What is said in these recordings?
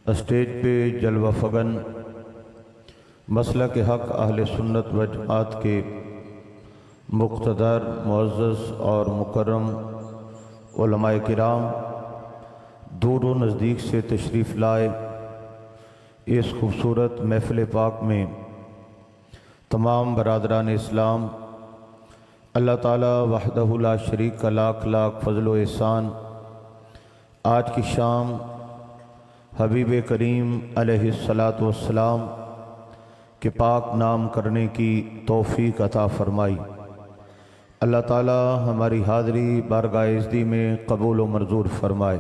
Stage پہ جلوہ فگن مسلک حق اہل سنت و جماعت کے مقتدر معزز اور مکرم علماء کرام دور و نزدیک سے تشریف لائے اس خوبصورت محفل پاک میں تمام برادران اسلام اللہ تعالیٰ وحدہ لا شریک کا لاکھ لاکھ فضل و احسان آج کی شام حبیب کریم علیہ الصلاۃ والسلام کے پاک نام کرنے کی توفیق عطا فرمائی۔ اللہ تعالیٰ ہماری حاضری بارگاہ عزتی میں قبول و منظور فرمائے۔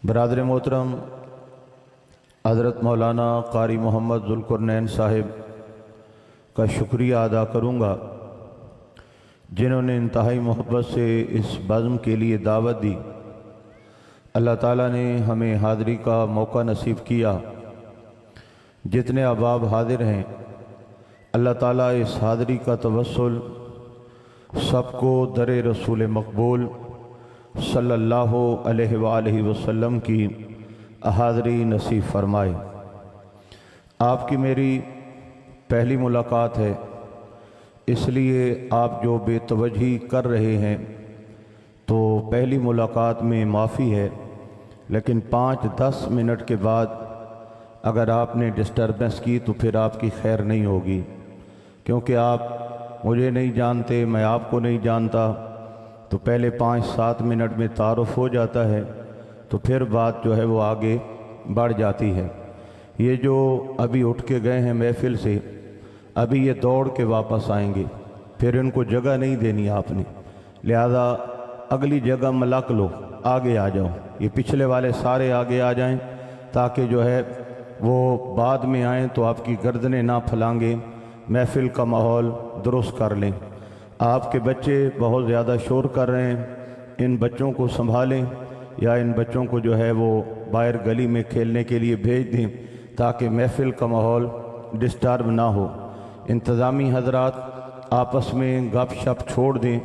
برادر محترم، حضرت مولانا قاری محمد ذوالقرنین صاحب کا شکریہ ادا کروں گا جنہوں نے انتہائی محبت سے اس بزم کے لیے دعوت دی۔ اللہ تعالیٰ نے ہمیں حاضری کا موقع نصیب کیا۔ جتنے احباب حاضر ہیں اللہ تعالیٰ اس حاضری کا توسل سب کو در رسول مقبول صلی اللہ علیہ وآلہ وسلم کی حاضری نصیب فرمائے۔ آپ کی میری پہلی ملاقات ہے، اس لیے آپ جو بے توجہی کر رہے ہیں تو پہلی ملاقات میں معافی ہے، لیکن 5-10 منٹ کے بعد اگر آپ نے ڈسٹربنس کی تو پھر آپ کی خیر نہیں ہوگی، کیونکہ آپ مجھے نہیں جانتے، میں آپ کو نہیں جانتا، تو پہلے 5-7 منٹ میں تعارف ہو جاتا ہے تو پھر بات جو ہے وہ آگے بڑھ جاتی ہے۔ یہ جو ابھی اٹھ کے گئے ہیں محفل سے، ابھی یہ دوڑ کے واپس آئیں گے، پھر ان کو جگہ نہیں دینی آپ نے، لہذا اگلی جگہ ملک لو، آگے آ جاؤ، یہ پچھلے والے سارے آگے آ جائیں تاکہ جو ہے وہ بعد میں آئیں تو آپ کی گردنیں نہ پھلانگیں، محفل کا ماحول درست کر لیں۔ آپ کے بچے بہت زیادہ شور کر رہے ہیں، ان بچوں کو سنبھالیں یا ان بچوں کو جو ہے وہ باہر گلی میں کھیلنے کے لیے بھیج دیں تاکہ محفل کا ماحول ڈسٹرب نہ ہو۔ انتظامی حضرات آپس میں گپ شپ چھوڑ دیں،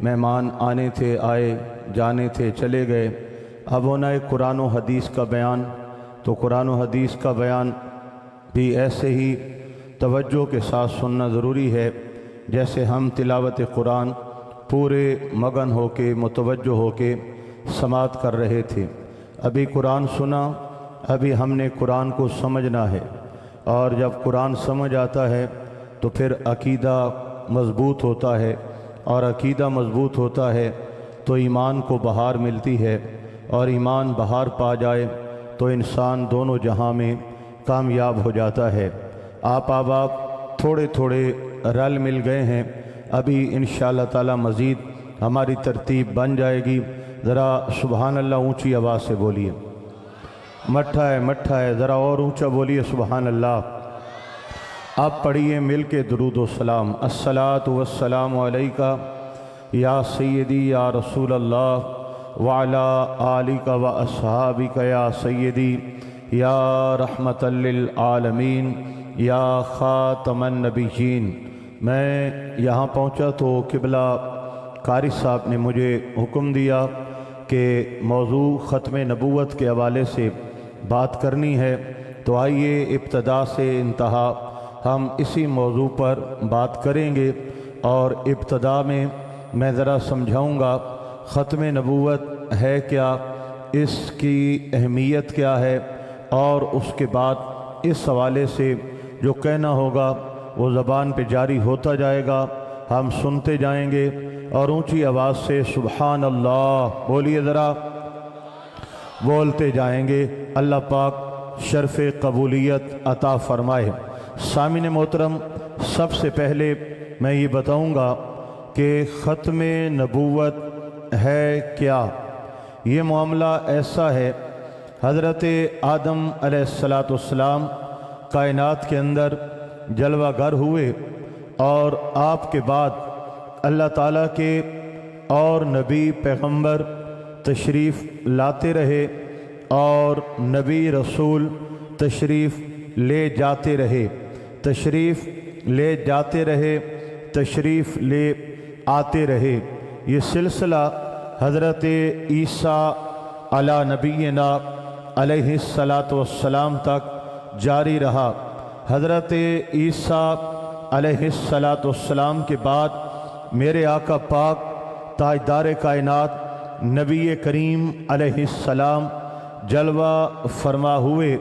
مہمان آنے تھے آئے، جانے تھے چلے گئے۔ اب ہونا ہے قرآن و حدیث کا بیان، تو قرآن و حدیث کا بیان بھی ایسے ہی توجہ کے ساتھ سننا ضروری ہے جیسے ہم تلاوت قرآن پورے مگن ہو کے متوجہ ہو کے سماعت کر رہے تھے۔ ابھی قرآن سنا، ابھی ہم نے قرآن کو سمجھنا ہے، اور جب قرآن سمجھ آتا ہے تو پھر عقیدہ مضبوط ہوتا ہے، اور عقیدہ مضبوط ہوتا ہے تو ایمان کو بہار ملتی ہے، اور ایمان بہار پا جائے تو انسان دونوں جہاں میں کامیاب ہو جاتا ہے۔ آپ احباب تھوڑے تھوڑے رل مل گئے ہیں، ابھی انشاءاللہ تعالی مزید ہماری ترتیب بن جائے گی۔ ذرا سبحان اللہ اونچی آواز سے بولیے، مٹھا ہے، ذرا اور اونچا بولیے سبحان اللہ۔ آپ پڑھیے مل کے درود و سلام۔ الصلاۃ والسلام علیکہ یا سیدی یا رسول اللہ وعلی آلک و اصحابک یا سیدی یا رحمت للعالمین یا خاتم النبیین۔ میں یہاں پہنچا تو قبلہ قاری صاحب نے مجھے حکم دیا کہ موضوع ختم نبوت کے حوالے سے بات کرنی ہے، تو آئیے ابتدا سے انتہا ہم اسی موضوع پر بات کریں گے، اور ابتدا میں ذرا سمجھاؤں گا ختم نبوت ہے کیا، اس کی اہمیت کیا ہے، اور اس کے بعد اس حوالے سے جو کہنا ہوگا وہ زبان پہ جاری ہوتا جائے گا، ہم سنتے جائیں گے، اور اونچی آواز سے سبحان اللہ بولیے، ذرا بولتے جائیں گے۔ اللہ پاک شرف قبولیت عطا فرمائے۔ سامعین محترم، سب سے پہلے میں یہ بتاؤں گا کہ ختم نبوت ہے کیا۔ یہ معاملہ ایسا ہے، حضرت آدم علیہ السلام کائنات کے اندر جلوہ گر ہوئے، اور آپ کے بعد اللہ تعالیٰ کے اور نبی پیغمبر تشریف لاتے رہے، اور نبی رسول تشریف لے جاتے رہے، تشریف لے جاتے رہے، تشریف لے آتے رہے۔ یہ سلسلہ حضرت عیسیٰ अला नबीना अलैहिस्सलातु वस्सलाम तक जारी रहा। हज़रत ईसा अलैहिस्सलातु वस्सलाम के बाद मेरे आका पाक ताजदार कायनात नबी करीम अलैहिस्सलाम जलवा फरमा हुए।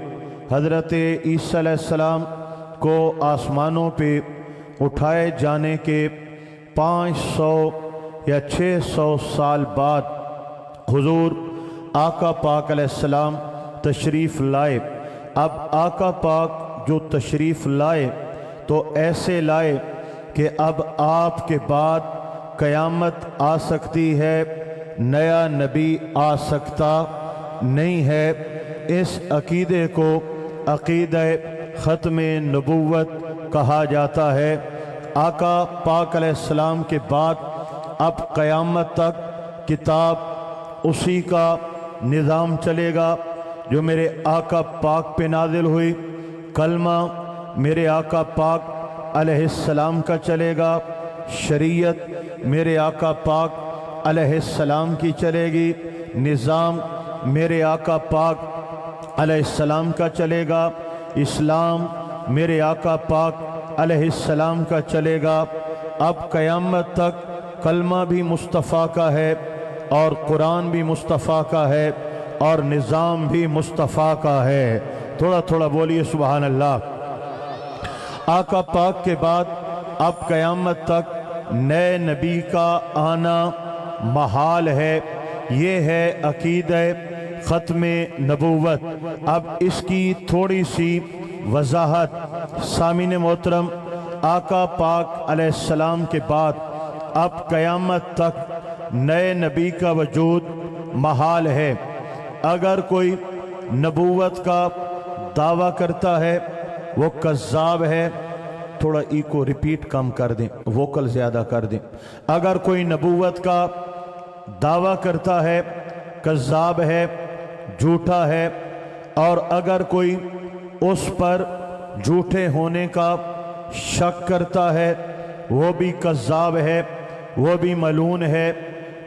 हज़रत ईसा अलैहिस्सलाम को आसमानों पे उठाए जाने के 500 या 600 साल बाद हुजूर आका पाक अलैहिस्सलाम तशरीफ़ लाए। अब आका पाक जो तशरीफ़ लाए तो ऐसे लाए कि अब आपके बाद क़यामत आ सकती है, नया नबी आ सकता नहीं है। इस अक़ीदे को अक़ीदा ख़त्म नबुव्वत कहा जाता है। आका पाक अलैहिस्सलाम के बाद अब क़यामत तक किताब उसी का निज़ाम चलेगा जो मेरे आका पाक पे नाजिल हुई। कलमा मेरे आका पाक अलैहिस्सलाम का चलेगा, शरीयत मेरे आका पाक अलैहिस्सलाम की चलेगी, निज़ाम मेरे आका पाक अलैहिस्सलाम का चलेगा, इस्लाम मेरे आका पाक अलैहिस्सलाम का चलेगा। अब क़यामत तक कलमा भी मुस्तफ़ा का है और कुरान भी मुस्तफ़ा का है और निज़ाम भी मुस्तफ़ा का है। थोड़ा थोड़ा बोलिए सुबहान अल्लाह। आका पाक के बाद अब क़यामत तक नए नबी का आना महाल है। ये है अक़ीदा ख़त्म नबुव्वत। अब इसकी थोड़ी सी वज़ाहत सामीन मोहतरम, आका पाक अलैहिस्सलाम के बाद अब क़यामत तक नए नबी का वजूद महाल है। अगर कोई नबुव्वत का दावा करता है वो कज़्ज़ाब है। थोड़ा इको रिपीट कम कर दें, वोकल ज़्यादा कर दें। अगर कोई नबुव्वत का दावा करता है कज़्ज़ाब है, झूठा है। और अगर कोई उस पर झूठे होने का शक करता है वो भी कज़्ज़ाब है, वो भी मलून है,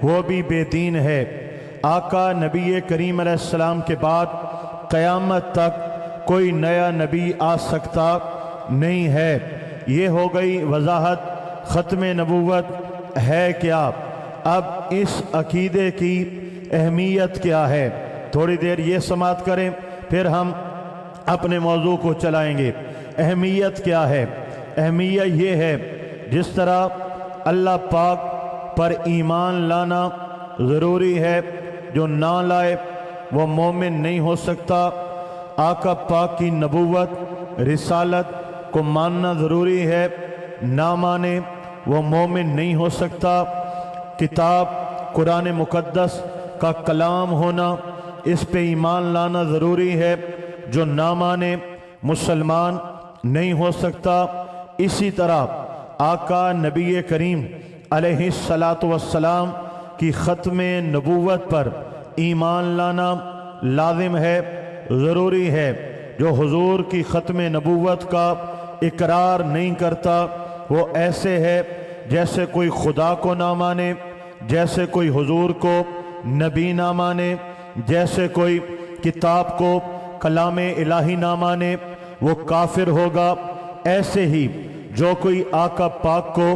वो भी बेदीन है। आका नबी करीम अलैहिस्सलाम के बाद क़यामत तक कोई नया नबी आ सकता नहीं है। ये हो गई वज़ाहत ख़त्म नबुव्वत है क्या। अब इस अक़ीदे की अहमियत क्या है, थोड़ी देर ये समात करें फिर हम अपने मौजू को चलाएंगे। अहमियत क्या है? अहमियत ये है जिस तरह अल्लाह पाक पर ईमान लाना ज़रूरी है, जो ना लाए वो मोमिन नहीं हो सकता। आका पाक की नबुव्वत रिसालत को मानना ज़रूरी है, ना माने वो मोमिन नहीं हो सकता। किताब कुरान मुक़द्दस का कलाम होना, इस पे ईमान लाना ज़रूरी है, जो ना माने मुसलमान नहीं हो सकता। इसी तरह आका नबी करीम अलैहिस्सलातु वस्सलाम की ख़त्म नबुव्वत पर ईमान लाना लाजिम है, ज़रूरी है। जो हुजूर की ख़त्म नबुव्वत का इकरार नहीं करता वो ऐसे है जैसे कोई खुदा को ना माने, जैसे कोई हुजूर को नबी ना माने, जैसे कोई किताब को कलाम इलाही ना माने, वो काफिर होगा। ऐसे ही जो कोई आका पाक को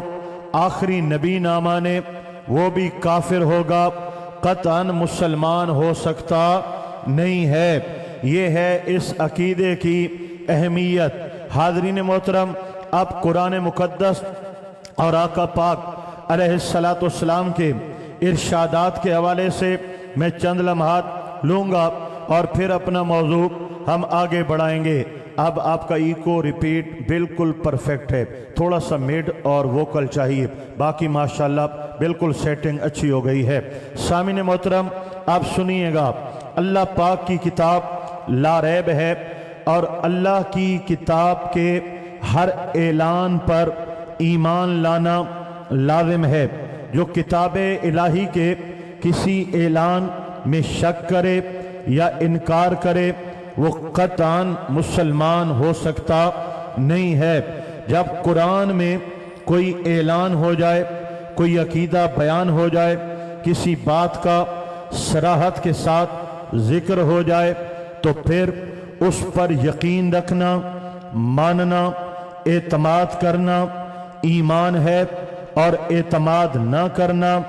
आखिरी नबी ना माने वो भी काफिर होगा, कतअन मुसलमान हो सकता नहीं है। ये है इस अकीदे की अहमियत। हाज़रीन मोहतरम, अब कुरान मुक़द्दस और आका पाक अलैहिस्सलातु वस्सलाम के इरशादात के हवाले से मैं चंद लम्हात लूँगा और फिर अपना मौजू हम आगे बढ़ाएंगे। अब आपका इको रिपीट बिल्कुल परफेक्ट है, थोड़ा सा मिड और वोकल चाहिए, बाकी माशाल्लाह बिल्कुल सेटिंग अच्छी हो गई है। सामिन मोहतरम, आप सुनिएगा, अल्लाह पाक की किताब लारैब है और अल्लाह की किताब के हर ऐलान पर ईमान लाना लाजिम है। जो किताब इलाही के किसी ऐलान में शक करे या इनकार करे वो कतअन मुसलमान हो सकता नहीं है। जब कुरान में कोई ऐलान हो जाए, कोई अकीदा बयान हो जाए, किसी बात का सराहत के साथ ذکر ہو جائے تو پھر اس پر یقین رکھنا، ماننا، اعتماد کرنا ایمان ہے، اور اعتماد نہ کرنا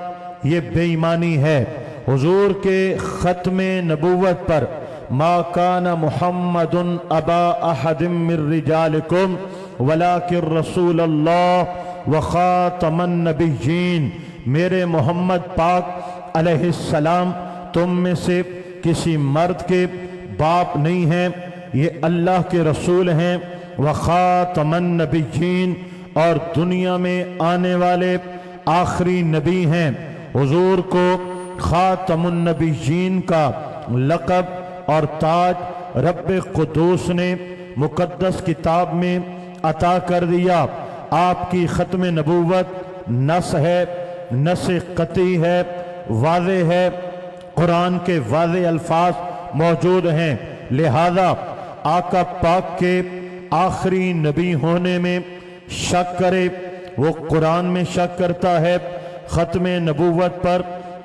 یہ بے ایمانی ہے۔ حضور کے ختم نبوت پر ما کان محمد ابا احد من رجالکم ولکن رسول اللہ وخاتم النبیین، میرے محمد پاک علیہ السلام تم میں سے کسی مرد کے باپ نہیں ہیں، یہ اللہ کے رسول ہیں، وخاتم النبیین، اور دنیا میں آنے والے آخری نبی ہیں۔ حضور کو خاتم النبیین کا لقب اور تاج رب قدوس نے مقدس کتاب میں عطا کر دیا۔ آپ کی ختم نبوت نص ہے، نص قطعی ہے، واضح ہے، قرآن کے واضح الفاظ موجود ہیں، لہذا آقا پاک کے آخری نبی ہونے میں شک کرے وہ قرآن میں شک کرتا ہے، ختم نبوت پر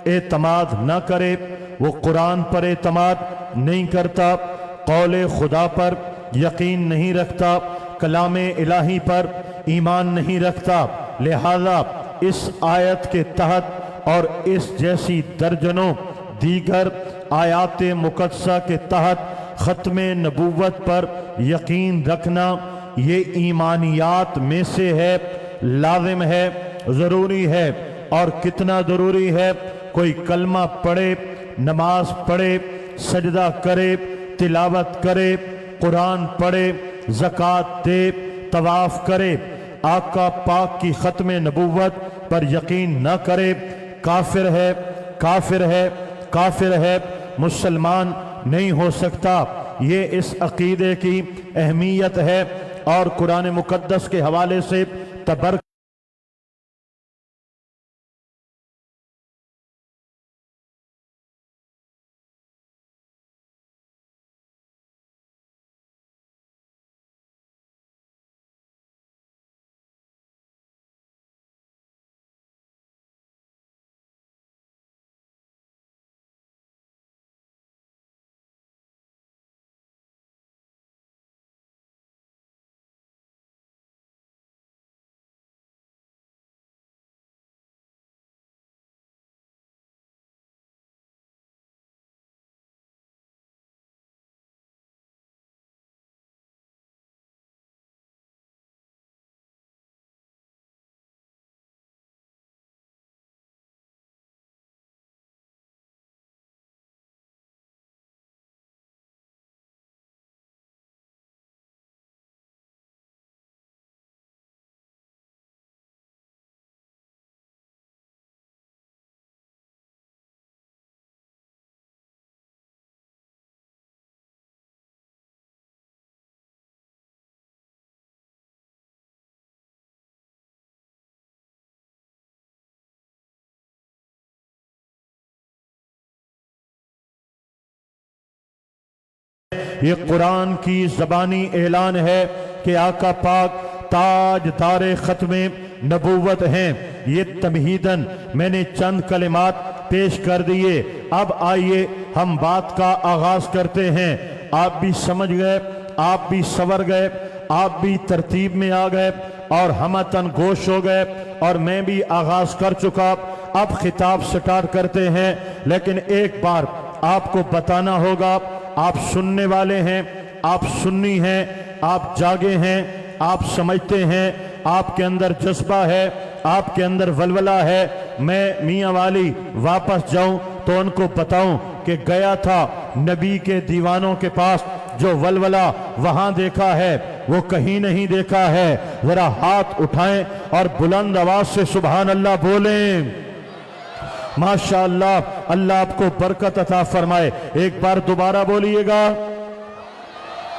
اعتماد نہ کرے وہ قرآن پر اعتماد نہیں کرتا، قول خدا پر یقین نہیں رکھتا، کلام الہی پر ایمان نہیں رکھتا۔ لہذا اس آیت کے تحت اور اس جیسی درجنوں دیگر آیات مقدسہ کے تحت ختم نبوت پر یقین رکھنا یہ ایمانیات میں سے ہے، لازم ہے، ضروری ہے۔ اور کتنا ضروری ہے؟ کوئی کلمہ پڑھے، نماز پڑھے، سجدہ کرے، تلاوت کرے، قرآن پڑھے، زکوٰۃ دے، طواف کرے، آقا پاک کی ختم نبوت پر یقین نہ کرے، کافر ہے، کافر ہے، کافر ہے، مسلمان نہیں ہو سکتا۔ یہ اس عقیدے کی اہمیت ہے اور قرآن مقدس کے حوالے سے تبرک یہ قرآن کی زبانی اعلان ہے کہ آقا پاک تاج دار ختم نبوت ہیں۔ یہ تمہیداً میں نے چند کلمات پیش کر دیے، اب آئیے ہم بات کا آغاز کرتے ہیں۔ آپ بھی سمجھ گئے، آپ بھی سور گئے، آپ بھی ترتیب میں آ گئے اور ہمتاً گوش ہو گئے، اور میں بھی آغاز کر چکا۔ اب خطاب سٹارٹ کرتے ہیں، لیکن ایک بار آپ کو بتانا ہوگا، آپ سننے والے ہیں، آپ سنی ہیں، آپ جاگے ہیں، آپ سمجھتے ہیں، آپ کے اندر جذبہ ہے، آپ کے اندر ولولہ ہے۔ میں میاں والی واپس جاؤں تو ان کو بتاؤں کہ گیا تھا نبی کے دیوانوں کے پاس، جو ولولہ وہاں دیکھا ہے وہ کہیں نہیں دیکھا ہے۔ ذرا ہاتھ اٹھائیں اور بلند آواز سے سبحان اللہ بولیں۔ ماشاءاللہ، اللہ آپ کو برکت عطا فرمائے۔ ایک بار دوبارہ بولیے گا۔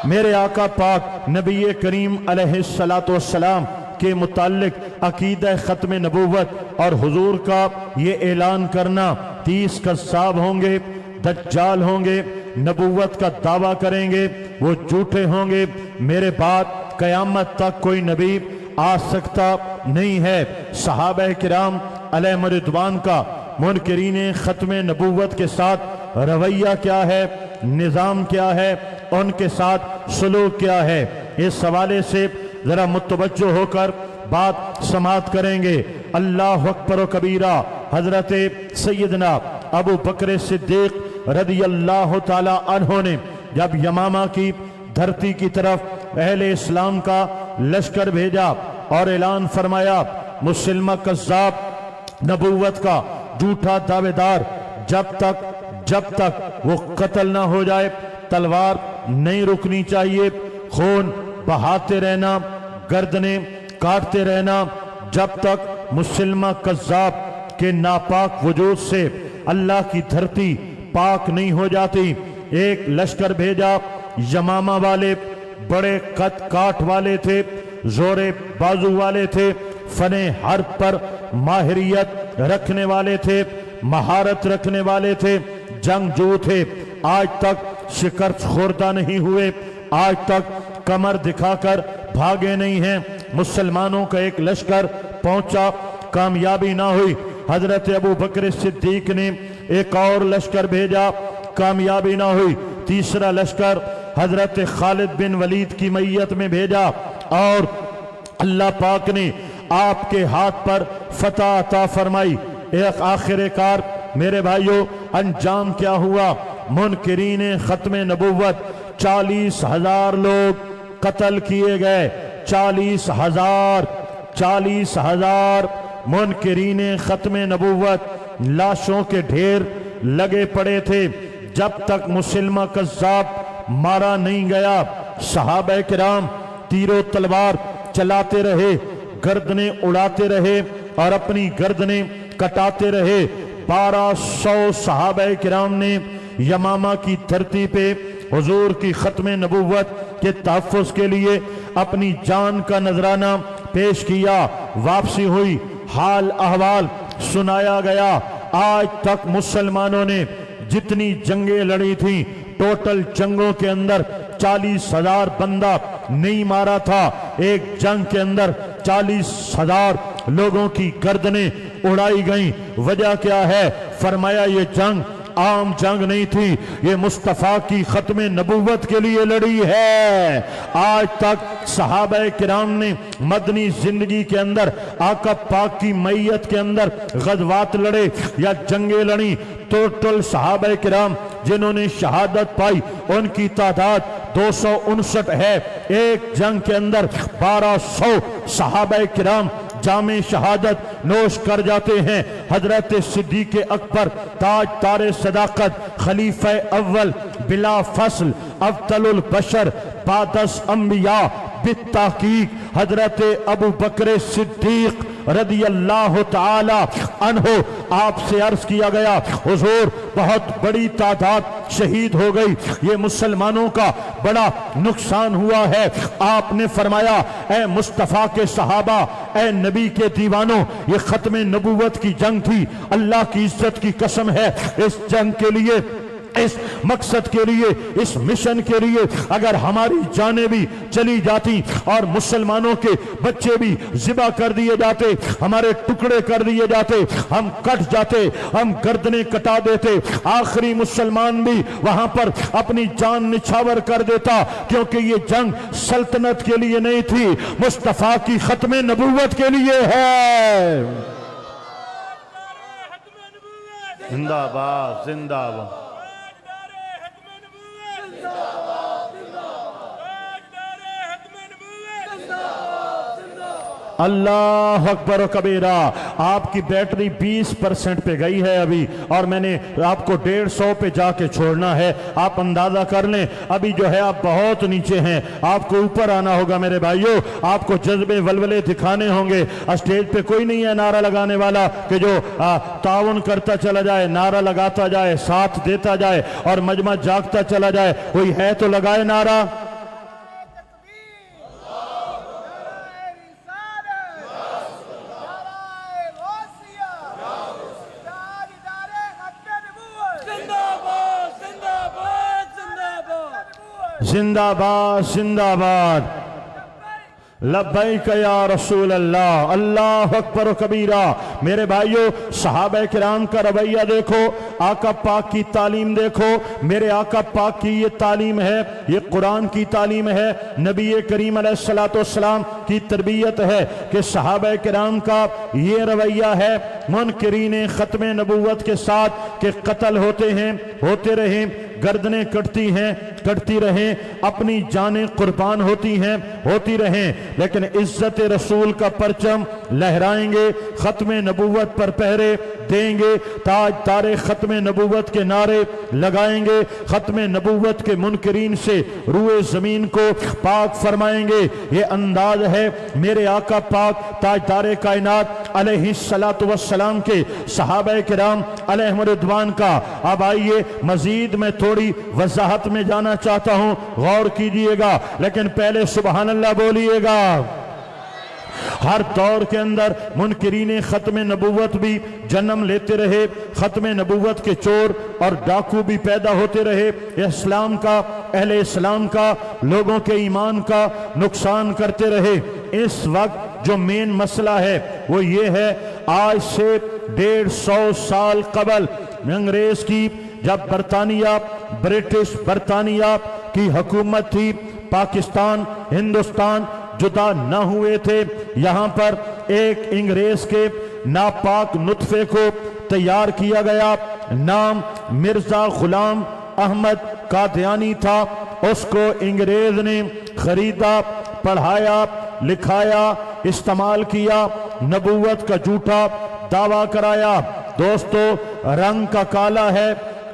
میرے آقا پاک نبی کریم علیہ السلام کے متعلق عقیدہ ختم نبوت اور حضور کا یہ اعلان کرنا، 30 کذاب ہوں گے، دجال ہوں گے، نبوت کا دعویٰ کریں گے، وہ جھوٹے ہوں گے، میرے بعد قیامت تک کوئی نبی آ سکتا نہیں ہے۔ صحابہ کرام علیہ رضوان کا منکرین ختم نبوت کے ساتھ رویہ کیا ہے، نظام کیا ہے، ان کے ساتھ سلوک کیا ہے، اس حوالے سے ذرا متوجہ ہو کر بات سماعت کریں گے۔ اللہ اکبر و کبیرہ۔ حضرت سیدنا ابو بکر صدیق رضی اللہ تعالی عنہ نے جب یمامہ کی دھرتی کی طرف اہل اسلام کا لشکر بھیجا اور اعلان فرمایا، مسلمہ کذاب، نبوت کا جھوٹا دعوے دار، جب تک وہ قتل نہ ہو جائے تلوار نہیں رکنی چاہیے، خون بہاتے رہنا، گردنیں کاٹتے رہنا، جب تک مسلمہ کذاب کے ناپاک وجود سے اللہ کی دھرتی پاک نہیں ہو جاتی۔ ایک لشکر بھیجا، یمامہ والے بڑے قد کاٹ والے تھے، زور بازو والے تھے، فن حرب پر ماہریت رکھنے والے تھے، مہارت رکھنے والے تھے، جنگجو تھے، آج تک شکست خوردہ نہیں ہوئے، آج تک کمر دکھا کر بھاگے نہیں ہیں۔ مسلمانوں کا ایک لشکر پہنچا، کامیابی نہ ہوئی، حضرت ابو بکر صدیق نے ایک اور لشکر بھیجا، کامیابی نہ ہوئی، تیسرا لشکر حضرت خالد بن ولید کی میت میں بھیجا، اور اللہ پاک نے آپ کے ہاتھ پر فتح عطا فرمائی۔ ایک آخر کار میرے بھائیوں انجام کیا ہوا؟ منکرین ختم نبوت 40,000 لوگ قتل کیے گئے، 40,000 منکرین ختم نبوت لاشوں کے ڈھیر لگے پڑے تھے۔ جب تک مسلمہ کذاب مارا نہیں گیا، صحابہ کرام تیر و تلوار چلاتے رہے، گردنیں اڑاتے رہے اور اپنی گردنیں کٹاتے رہے۔ 1200 صحابہ کرام نے یمامہ کی دھرتی پہ حضور کی ختم نبوت کے تحفظ کے لیے اپنی جان کا نذرانہ پیش کیا۔ واپسی ہوئی، حال احوال سنایا گیا۔ آج تک مسلمانوں نے جتنی جنگیں لڑی تھیں، ٹوٹل جنگوں کے اندر 40,000 بندہ نہیں مارا تھا، ایک جنگ کے اندر 40,000 لوگوں کی گردنیں اڑائی گئیں۔ وجہ کیا ہے؟ فرمایا یہ جنگ عام جنگ نہیں تھی، یہ مصطفیٰ کی ختم نبوت کے لیے لڑی ہے۔ آج تک صحابہ کرام نے مدنی زندگی کے اندر آقا پاک کی میت کے اندر غزوات لڑے یا جنگیں لڑیں، ٹوٹل صحابہ کرام جنہوں نے شہادت پائی ان کی تعداد 259 ہے۔ ایک جنگ کے اندر 1200 صحابہ کرام جام شہادت نوش کر جاتے ہیں۔ حضرت صدیق اکبر تاج تار صداقت، خلیفہ اول بلا فصل، افضل البشر بعد انبیاء بالتحقیق حضرت ابو بکر صدیق رضی اللہ تعالی عنہ، آپ سے عرض کیا گیا حضور بہت بڑی تعداد شہید ہو گئی، یہ مسلمانوں کا بڑا نقصان ہوا ہے۔ آپ نے فرمایا اے مصطفیٰ کے صحابہ، اے نبی کے دیوانوں، یہ ختم نبوت کی جنگ تھی، اللہ کی عزت کی قسم ہے، اس جنگ کے لیے، اس مقصد کے لیے، اس مشن کے لیے اگر ہماری جانیں بھی چلی جاتی اور مسلمانوں کے بچے بھی ذبح کر دیے جاتے، ہمارے ٹکڑے کر دیے جاتے، ہم کٹ جاتے، ہم گردنیں کٹا دیتے، آخری مسلمان بھی وہاں پر اپنی جان نچھاور کر دیتا، کیونکہ یہ جنگ سلطنت کے لیے نہیں تھی، مصطفیٰ کی ختم نبوت کے لیے ہے۔ زندہ باد، زندہ باد۔ اللہ اکبر و کبیرہ۔ آپ کی بیٹری 20% پہ گئی ہے ابھی، اور میں نے آپ کو 150 پہ جا کے چھوڑنا ہے۔ آپ اندازہ کر لیں ابھی جو ہے آپ بہت نیچے ہیں، آپ کو اوپر آنا ہوگا میرے بھائیوں، آپ کو جذبے ولولے دکھانے ہوں گے۔ اسٹیج پہ کوئی نہیں ہے نعرہ لگانے والا کہ جو تعاون کرتا چلا جائے، نعرہ لگاتا جائے، ساتھ دیتا جائے اور مجمع جاگتا چلا جائے۔ کوئی ہے تو لگائے نعرہ۔ زندہ باد، زندہ باد۔ लब्बैक या रसूल अल्लाह, अल्लाह अकबर व कबीरा। मेरे भाइयों, सहाबा किराम का रवैया देखो, आका पाक की तालीम देखो। मेरे आका पाक की ये तालीम है, ये कुरान की तालीम है, नबी करीम अलैहिस्सलाम की तरबियत है कि सहाबा किराम का ये रवैया है मुनकिरीन ख़त्म नबूवत के साथ कि कत्ल होते हैं, होते रहें, गर्दनें कटती हैं, कटती रहें, अपनी जानें कुर्बान होती हैं, होती रहें, लेकिन इज्जत रसूल का परचम लहराएंगे, ख़त्म नबूवत पर पहरे देंगे, ताज तारे ख़त्म नबूवत के नारे लगाएंगे, ख़त्म नबूवत के मुनकरीन से रूए ज़मीन को पाक फरमाएंगे। ये अंदाज है मेरे आका पाक ताजदारे कायनात अलैहिस्सलातु वस्सलाम के सहाबा किराम अलैहिम रिदवान का। अब आइए मजीद में थोड़ी वजाहत में जाना चाहता हूं, गौर कीजिएगा, लेकिन पहले सुबहान अल्लाह बोलिएगा। हर दौर के अंदर मुनकिरीन ख़त्म नबूवत भी जन्म लेते रहे, ख़त्म नबूवत के चोर और डाकू भी पैदा होते रहे, इस्लाम का, अहले इस्लाम का, लोगों के ईमान का नुकसान करते रहे। इस वक्त जो मेन मसला है वो ये है, आज से 150 साल कबल अंग्रेज की जब बरतानिया, ब्रिटिश बरतानिया की हुकूमत थी, पाकिस्तान हिंदुस्तान जुदा न हुए थे, यहाँ पर एक अंग्रेज के नापाक नुत्फे को तैयार किया गया। नाम मिर्जा गुलाम अहमद कादियानी था। उसको अंग्रेज ने खरीदा, पढ़ाया, लिखाया, इस्तेमाल किया, नबूवत का झूठा दावा कराया। दोस्तों, रंग का काला है,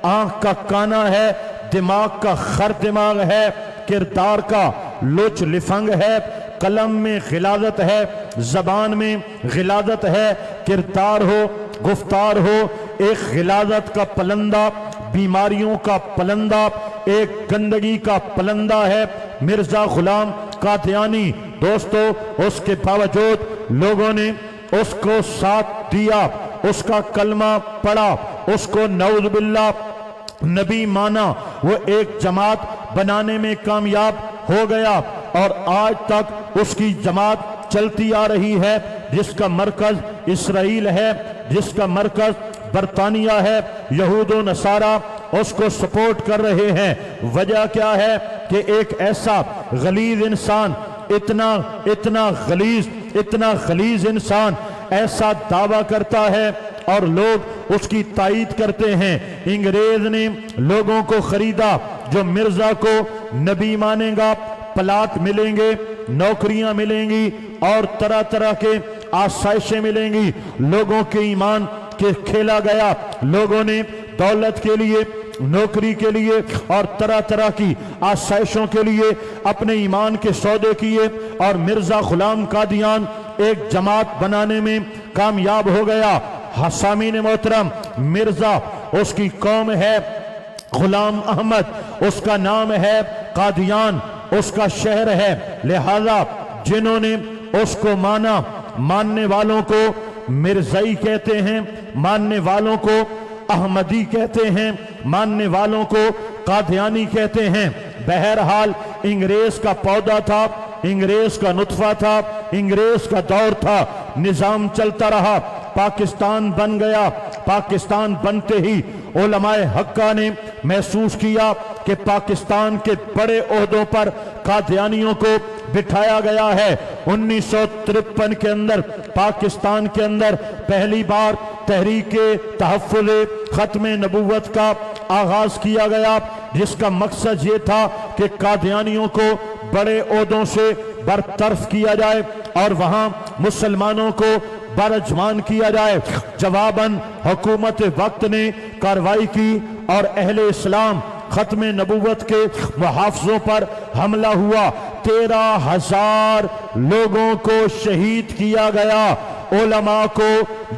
आंख का काना है, दिमाग का खर दिमाग है, किरदार का लुच लिफंग है, कलम में गिलादत है, जबान में गिलादत है, किरदार हो, गुफ्तार हो, एक गिलादत का पलंदा, बीमारियों का पलंदा, एक गंदगी का पलंदा है मिर्जा गुलाम कादियानी। दोस्तों, उसके बावजूद लोगों ने उसको साथ दिया, उसका कलमा पढ़ा, उसको नऊज़ बिल्लाह नबी माना, वो एक जमात बनाने में कामयाब हो गया और आज तक उसकी जमात चलती आ रही है, जिसका मरकज इसराइल है, जिसका मरकज बरतानिया है। यहूद व नसारा उसको सपोर्ट कर रहे हैं। वजह क्या है कि एक ऐसा गलीज इंसान, इतना गलीज इंसान ऐसा दावा करता है और लोग उसकी तायीद करते हैं। अंग्रेज ने लोगों को खरीदा, जो मिर्जा को नबी मानेगा, प्लाट मिलेंगे, नौकरियां मिलेंगी और तरह तरह के आसाइशें मिलेंगी। लोगों के ईमान के खेला गया, लोगों ने दौलत के लिए, नौकरी के लिए और तरह तरह की आसाइशों के लिए अपने ईमान के सौदे किए और मिर्जा गुलाम कादियान एक जमात बनाने में कामयाब हो गया। हसामीन मोहतरम, मिर्जा उसकी कौम है, गुलाम अहमद उसका नाम है, कादियान उसका शहर है। लिहाजा जिन्होंने उसको माना, मानने वालों को मिर्जाई कहते हैं, मानने वालों को अहमदी कहते हैं, मानने वालों को कादियानी कहते हैं। बहरहाल अंग्रेज का पौधा था, अंग्रेज का नुत्फा था, अंग्रेज का दौर था, निजाम चलता रहा, पाकिस्तान बन गया। पाकिस्तान बनते ही उलमाए हक्का ने महसूस किया कि पाकिस्तान के बड़े ओहदों पर कादियानियों को बिठाया गया है। 1953 के अंदर पाकिस्तान के अंदर पहली बार तहरीके तहफ़्फ़ुज़ ख़त्म नबूवत का आगाज किया गया, जिसका मकसद ये था कि कादियानियों को बड़े ओहदों से बरतरफ किया जाए और वहां मुसलमानों को बरजमान किया जाए। जवाबन हुकूमत वक्त ने कार्रवाई की और अहले इस्लाम ख़त्म नबूवत के मुहाफ़िज़ों पर हमला हुआ। 13,000 लोगों को शहीद किया गया, उलमा को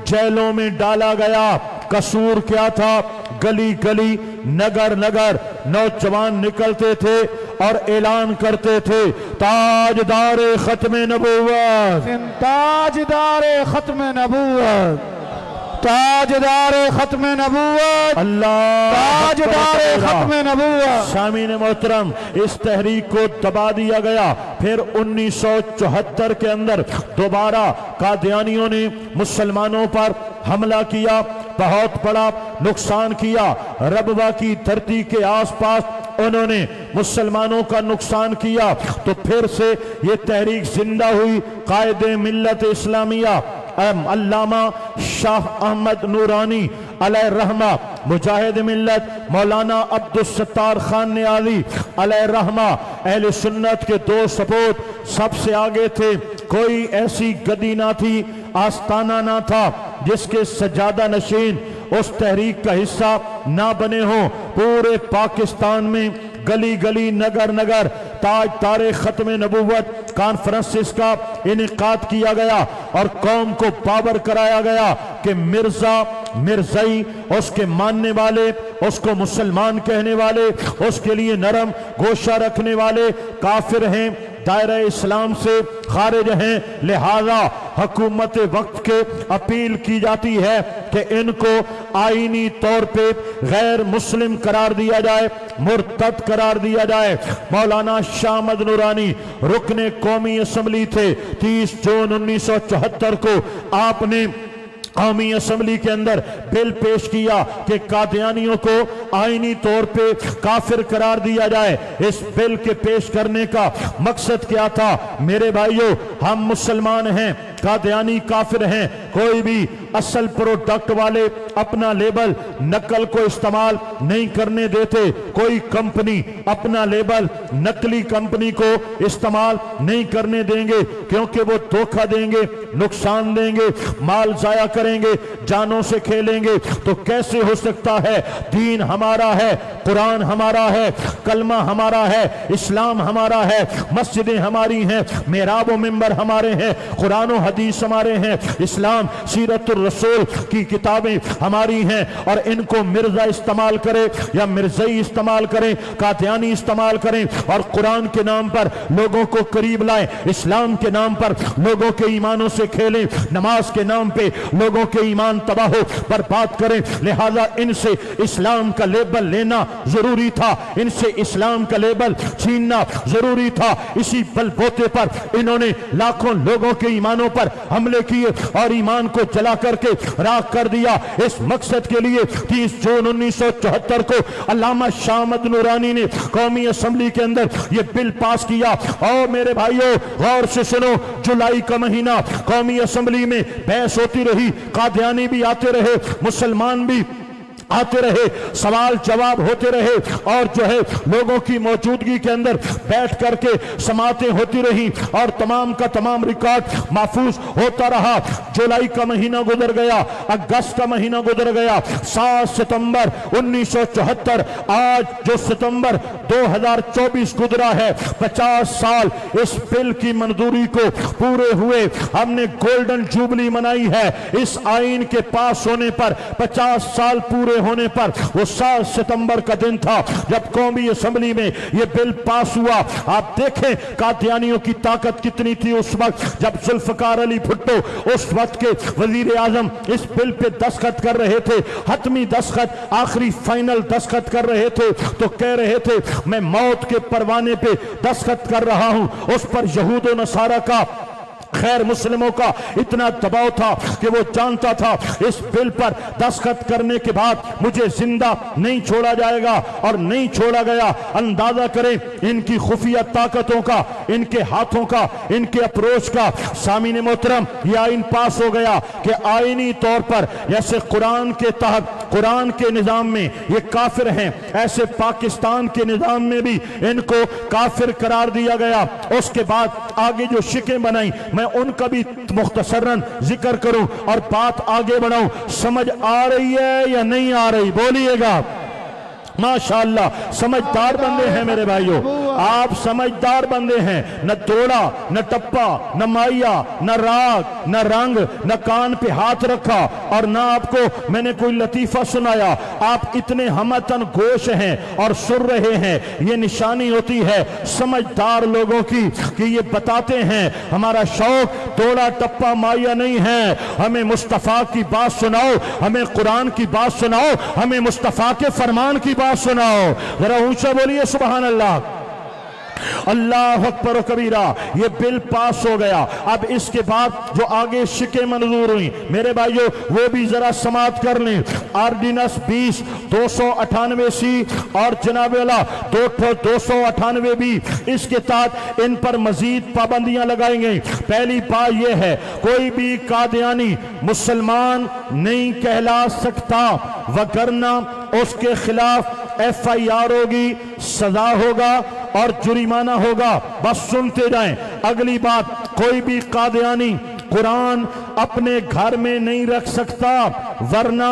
जेलों में डाला गया। कसूर क्या था? गली गली, नगर नगर नौजवान निकलते थे और ऐलान करते थे, ताजदारे ख़त्म नबूवत, ताजदारे ख़त्म नबूवत। تاجدار ختم نبوت، اللہ تاجدار ختم نبوت۔ سامعین محترم، اس تحریک کو دبا دیا گیا۔ پھر 1974 کے اندر دوبارہ قادیانیوں نے مسلمانوں پر حملہ کیا، بہت بڑا نقصان کیا۔ ربوہ کی دھرتی کے آس پاس انہوں نے مسلمانوں کا نقصان کیا، تو پھر سے یہ تحریک زندہ ہوئی۔ قائد ملت اسلامیہ علامہ شاہ احمد نورانی علیہ الرحمہ، مجاہد ملت مولانا عبدالستار خان نیازی علیہ الرحمہ، اہل سنت کے دو سپوت سب سے آگے تھے۔ کوئی ایسی گدی نہ تھی، آستانہ نہ تھا جس کے سجادہ نشین اس تحریک کا حصہ نہ بنے ہوں۔ پورے پاکستان میں گلی گلی، نگر نگر تاج تار ختم نبوت کانفرنسز کا انعقاد کیا گیا، اور قوم کو باور کرایا گیا کہ مرزا، مرزائی، اس کے ماننے والے، اس کو مسلمان کہنے والے، اس کے لیے نرم گوشہ رکھنے والے کافر ہیں، دائرہ اسلام سے خارج ہیں۔ لہذا حکومت وقت کے اپیل کی جاتی ہے کہ ان کو آئینی طور پہ غیر مسلم قرار دیا جائے، مرتد قرار دیا جائے۔ مولانا شاہ احمد نورانی رکن قومی اسمبلی تھے۔ 30 جون 1974 کو آپ نے قومی اسمبلی کے اندر بل پیش کیا کہ قادیانیوں کو آئینی طور پہ کافر قرار دیا جائے۔ اس بل کے پیش کرنے کا مقصد کیا تھا؟ میرے بھائیو، ہم مسلمان ہیں، قادیانی کافر ہیں۔ کوئی بھی اصل پروڈکٹ والے اپنا لیبل نقل کو استعمال نہیں کرنے دیتے۔ کوئی کمپنی اپنا لیبل نقلی کمپنی کو استعمال نہیں کرنے دیں گے، کیونکہ وہ دھوکہ دیں گے، نقصان دیں گے، مال ضائع کریں گے، جانوں سے کھیلیں گے۔ تو کیسے ہو سکتا ہے؟ دین ہمارا ہے، قرآن ہمارا ہے، کلمہ ہمارا ہے، اسلام ہمارا ہے، مسجدیں ہماری ہیں، محراب و منبر ہمارے ہیں، قرآن و حدیث ہمارے ہیں، اسلام، سیرت الرسول کی کتابیں ہماری ہیں، اور ان کو مرزا استعمال کرے یا مرزائی استعمال کریں، قادیانی استعمال کریں، اور قرآن کے نام پر لوگوں کو قریب لائیں، اسلام کے نام پر لوگوں کے ایمانوں سے کھیلیں، نماز کے نام پہ لوگوں کے ایمان تباہ و برباد کریں۔ لہذا ان سے اسلام کا لیبل لینا ضروری تھا، ان سے اسلام کا لیبل چھیننا ضروری تھا۔ اسی بل بوتے پر انہوں نے لاکھوں لوگوں کے ایمانوں پر حملے کیے اور ایمان کو جلا کر کے راکھ کر دیا۔ اس مقصد کے لیے 30 جون 1974 کو علامہ شاہ احمد نورانی نے قومی اسمبلی کے اندر یہ بل پاس کیا۔ اور میرے بھائیوں، غور سے سنو، جولائی کا مہینہ قومی اسمبلی میں بحث ہوتی رہی، قادیانی بھی آتے رہے، مسلمان بھی آتے رہے، سوال جواب ہوتے رہے، اور جو ہے لوگوں کی موجودگی کے اندر بیٹھ کر کے سماعتیں ہوتی رہی، اور تمام کا تمام ریکارڈ محفوظ ہوتا رہا۔ جولائی کا مہینہ گزر گیا، اگست کا مہینہ گزر گیا، 7 ستمبر 1974، آج جو ستمبر 2024 گزرا ہے، 50 سال اس بل کی منظوری کو پورے ہوئے۔ ہم نے گولڈن جوبلی منائی ہے اس آئین کے پاس ہونے پر، 50 سال پورے ہونے پر۔ وہ 7 ستمبر کا دن تھا جب قومی اسمبلی میں یہ بل پاس ہوا۔ آپ دیکھیں قادیانیوں کی طاقت کتنی تھی اس وقت، جب ذوالفقار علی بھٹو اس وقت کے وزیر اعظم اس بل پہ دستخط کر رہے تھے، حتمی دستخط، آخری فائنل دستخط کر رہے تھے، تو کہہ رہے تھے میں موت کے پروانے پہ دستخط کر رہا ہوں۔ اس پر یہود و نصارہ کا، خیر مسلموں کا اتنا دباؤ تھا کہ وہ جانتا تھا اس بل پر دستخط کرنے کے بعد مجھے زندہ نہیں چھوڑا جائے گا، اور نہیں چھوڑا گیا۔ اندازہ کریں ان کی خفیہ طاقتوں کا، ان کے ہاتھوں کا، ان کے اپروچ کا۔ سامعین محترم، یہ آئین پاس ہو گیا کہ آئینی طور پر جیسے قرآن کے تحت، قرآن کے نظام میں یہ کافر ہیں، ایسے پاکستان کے نظام میں بھی ان کو کافر قرار دیا گیا۔ اس کے بعد آگے جو شکیں بنائیں، میں ان کا بھی مختصراً ذکر کروں اور بات آگے بڑھاؤں۔ سمجھ آ رہی ہے یا نہیں آ رہی؟ بولیے گا، माशाअल्लाह समझदार बंदे हैं मेरे भाइयों, आप समझदार बंदे हैं। न दौड़ा, न टप्पा, न माइया, न राग, न रंग, न कान पे हाथ रखा और न आपको मैंने कोई लतीफा सुनाया। आप इतने हमतन गोश हैं और सुन रहे हैं। ये निशानी होती है समझदार लोगों की कि ये बताते हैं हमारा शौक दौड़ा टप्पा माइया नहीं है, हमें मुस्तफ़ा की बात सुनाओ, हमें कुरान की बात सुनाओ, हमें मुस्तफ़ा के फरमान की बात सुनाओ। जरा ऊंचा बोलिए सुभान अल्लाह, अल्लाह अकबर व कबीरा। ये बिल पास हो गया। अब इसके बाद जो आगे शिकें मंजूर हुई मेरे भाइयों वो भी जरा समाप्त कर लें। ऑर्डिनेंस 20 298 सी और जनाब वाला 298 भी इसके तहत इन पर मजीद पाबंदियां लगाई गई। पहली बात यह है कोई भी कादियानी मुसलमान नहीं कहला सकता, वगरना उसके खिलाफ FIR होगी, सजा होगा और जुर्माना होगा। बस सुनते जाएं। अगली बात, कोई भी कादियानी कुरान अपने घर में नहीं रख सकता, वरना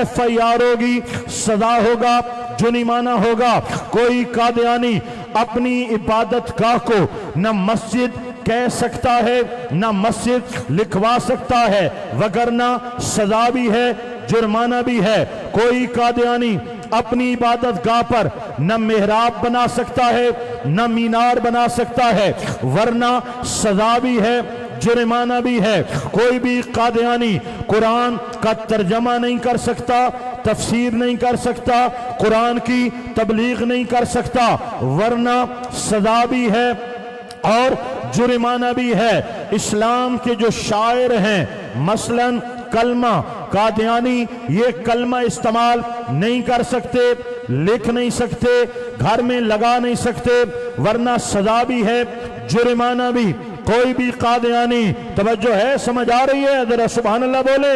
FIR होगी, सजा होगा, जुर्माना होगा। कोई कादियानी अपनी इबादत गाह को न मस्जिद कह सकता है न मस्जिद लिखवा सकता है, वगरना सजा भी है, जुर्माना भी है। कोई कादियानी अपनी इबादत गाह पर न मेहराब बना सकता है न मीनार बना सकता है, वरना सजा भी है, जुर्माना भी है। कोई भी कादियानी कुरान का तर्जमा नहीं कर सकता, तफसीर नहीं कर सकता, कुरान की तबलीग नहीं कर सकता, वरना सजा भी है और जुर्माना भी है। इस्लाम के जो शायर हैं मसलन कलमा, कादियानी ये कलमा इस्तेमाल नहीं कर सकते, लिख नहीं सकते, घर में लगा नहीं सकते, वरना सजा भी है, जुर्माना भी। कोई भी कादियानी, तवज्जो है, समझ आ रही है, जरा सुभान अल्लाह बोले।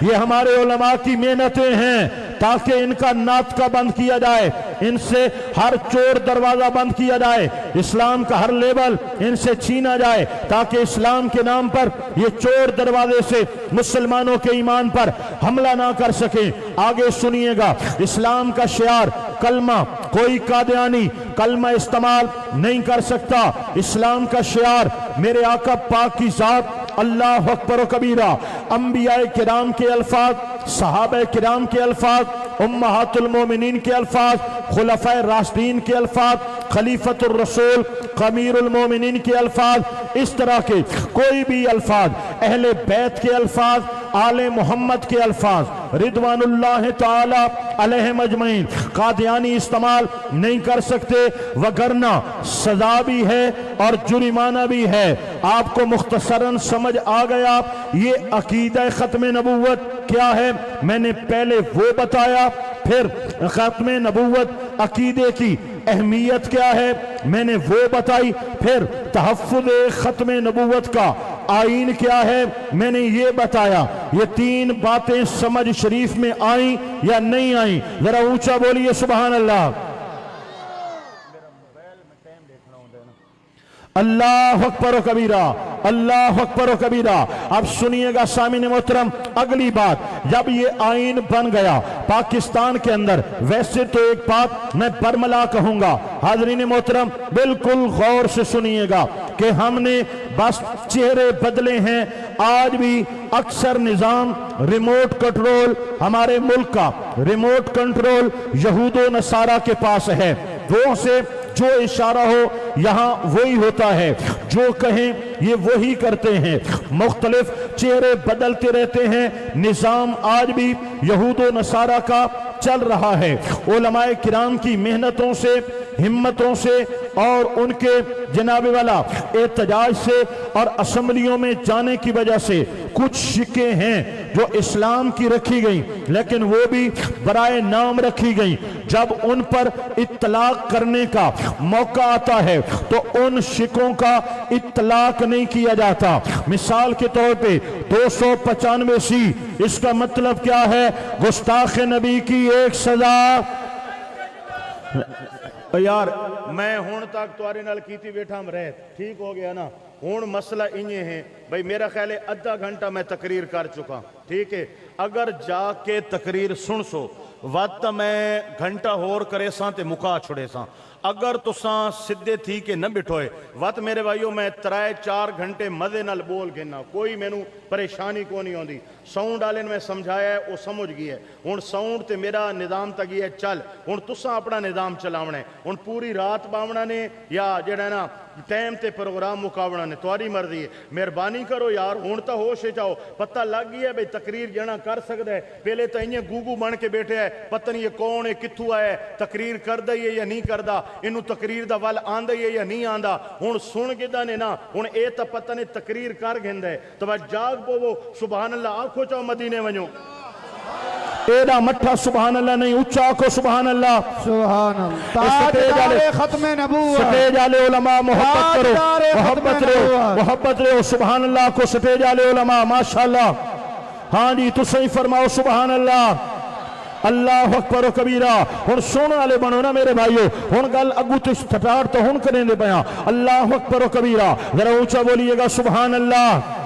ये हमारे उलमा की मेहनतें हैं ताकि इनका नातका बंद किया जाए, इनसे हर चोर दरवाजा बंद किया जाए, इस्लाम का हर लेवल इनसे छीना जाए ताकि इस्लाम के नाम पर ये चोर दरवाजे से मुसलमानों के ईमान पर हमला ना कर सके। आगे सुनिएगा, इस्लाम का शियार कलमा, कोई कादियानी कलमा इस्तेमाल नहीं कर सकता। इस्लाम का शियार मेरे आका पाक की जात अल्लाह अकबर व कबीरा, अंबिया किराम के अल्फाज, सहाबा किराम के अल्फाज, उम्महातुल मोमिनीन के अल्फाज, खुलफाए राशिदीन के अल्फाज, खलीफतुर रसूल अमीरुल मोमिनीन के अल्फाज, इस तरह के कोई भी अल्फाज, अहले बैत के अल्फाज, आले मोहम्मद के अल्फाज रिदवानुल्लाह ताला अलैहिम अजमईन कादियानी इस्तेमाल नहीं कर सकते, वगरना सजा भी है और जुर्माना भी है। आपको मुख्तसरन समझ आ गया ये अकीदा खत्म नबूवत क्या है। मैंने पहले वो बताया, फिर खत्म नबूवत अकीदे की अहमियत क्या है मैंने वो बताई, फिर तहफ़्फ़ुज़ खत्म नबूवत का आईन क्या है मैंने ये बताया। ये तीन बातें समझ शरीफ में आई या नहीं आई, जरा ऊंचा बोलिए सुभान अल्लाह। अल्लाह अकबर व कबीरा, अल्लाह अकबर व कबीरा। अब सुनिएगा सामीन मोहतरम, अगली बात, जब ये आईन बन गया पाकिस्तान के अंदर, वैसे तो एक बात मैं बरमला कहूंगा, हाज़रीन मोहतरम बिल्कुल गौर से सुनिएगा कि हमने बस चेहरे बदले हैं। आज भी अक्सर निजाम रिमोट कंट्रोल, हमारे मुल्क का रिमोट कंट्रोल यहूदो नसारा के पास है। वो से जो इशारा हो यहाँ वही होता है, जो कहें ये वही करते हैं। मुख्तलिफ चेहरे बदलते रहते हैं, निज़ाम आज भी यहूदो नसारा का चल रहा है। उलमाए किराम की मेहनतों से, हिम्मतों से और उनके जनाब वाला एहतजाज से और असम्बलियों में जाने की वजह से कुछ शिकें हैं जो इस्लाम की रखी गई, लेकिन वो भी बराए नाम रखी गई। जब उन पर इत्तलाक करने का मौका आता है तो उन शिकों का इत्तलाक नहीं किया जाता। मिसाल के तौर पे 295C, इसका मतलब क्या है? गुस्ताख नबी की एक सजा। यार मैं हुण तक तुआरे नाल कीती बैठा रह, ठीक हो गया ना। हुण मसला इन्हें है भाई, मेरा ख्याल है आधा घंटा मैं तकरीर कर चुका, ठीक है। अगर जाके तकरीर सुन सो वत मैं घंटा होर करे सां ते मुका छुड़े सां। अगर तुसां सिद्धे थी के न बिठोए वत मेरे भाइयों मैं 3-4 घंटे मजे नाल बोल गिना, कोई मैनू परेशानी को नहीं आती। साउंड वाले ने मैं समझाया है, वो समझ गई है। हुण साउंड ते मेरा निज़ाम तकी है, चल हुण तुसां अपना निज़ाम चलावना है। हुण पूरी रात बावना ने या जेड़ा ना टाइम ते प्रोग्राम मुकावना ने, तुम्हारी मर्जी है। मेहरबानी करो यार, हुण तो होश जाओ, पता लग गया है भाई तकरीर जना कर सकता है। पहले तो इं गूगू बन के बैठे है, पता नहीं ये कौन है, कित्थों आया, तकरीर करदा ही है या नहीं करदा, इनू तकरीर दा वल आंदा ही है या नहीं आंदा। हुण सुन किदा ने ना, हुण ये तो पता नहीं तकरीर कर गिंदा है। तो बस जाग पोवो, सुभान अल्लाह आखो, चाहो मदीने वञो। एड़ा मठा सुभान अल्लाह नहीं, ऊंचा आखो सुभान अल्लाह। सुभान अल्लाह। ताजदारे खत्म नबूवत, स्टेज वाले उलमा मोहब्बत करो, मोहब्बत रहो, मोहब्बत रहो। सुभान अल्लाह को स्टेज वाले उलमा माशाअल्लाह। हाँ जी, तुसीं ही फरमाओ सुभान अल्लाह। अल्लाह अकबर कबीरा। हुण सोने वाले बनो ना मेरे भाइयों, हुण गल अगू तो स्टार्ट तो हुण करेंगे पया। अल्लाह अकबर कबीरा, जरा ऊंचा बोलिएगा सुभान अल्लाह।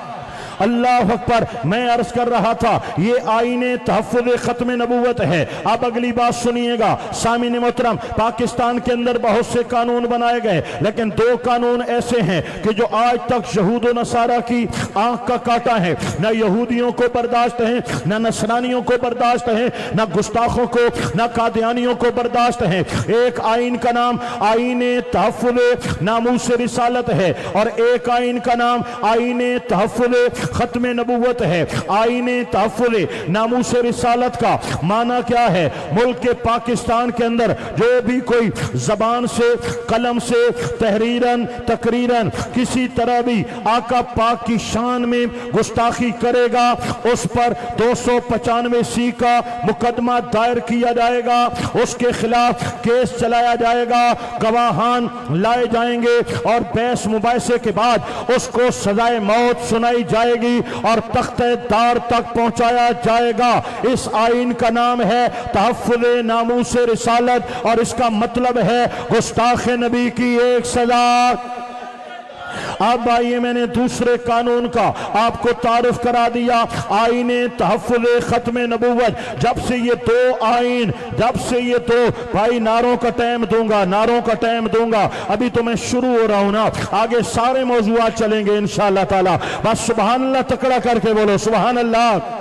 अल्लाह अकबर। मैं अर्ज कर रहा था ये आईने तहफ़्फ़ुज़ ख़त्म नबूवत है। अब अगली बात सुनिएगा सामीन मोहतरम, पाकिस्तान के अंदर बहुत से कानून बनाए गए, लेकिन 2 कानून ऐसे हैं कि जो आज तक यहूद व नसारा की आंख का काटा है। न यहूदियों को बर्दाश्त है, न नसरानियों को बर्दाश्त है, न गुस्ताखों को, न कादियानियों को बर्दाश्त है। एक आइन का नाम आईने तहफ़्फ़ुज़ नामूस रिसालत है और एक आइन का नाम आईने तहफ़्फ़ुज़ खत्म नबूवत है। आईने तहफ़्फ़ुज़ नामूस रिसालत का माना क्या है? मुल्क के पाकिस्तान के अंदर जो भी कोई जबान से, कलम से, तहरीरन तकरीरन किसी तरह भी आका पाक की शान में गुस्ताखी करेगा, उस पर 295C का मुकदमा दायर किया जाएगा, उसके खिलाफ केस चलाया जाएगा, गवाहान लाए जाएंगे और बहस मुबाहिसे के बाद उसको सजाए मौत सुनाई जाएगी और तख्ते दार तक पहुंचाया जाएगा। इस आइन का नाम है तहफ़्फ़ुज़ नामूस रिसालत और इसका मतलब है गुस्ताख नबी की एक सजा। अब आइए, मैंने दूसरे कानून का आपको तारुफ करा दिया, आईने तहफ़्फ़ुज़ ख़त्म नबूवत। जब से ये 2 आइन, जब से ये 2 भाई, नारों का टाइम दूंगा, नारों का टाइम दूंगा। अभी तो मैं शुरू हो रहा हूं ना, आगे सारे मौज़ूआत चलेंगे इंशाअल्लाह ताला। बस सुभान अल्लाह तकड़ा करके बोलो सुभान अल्लाह।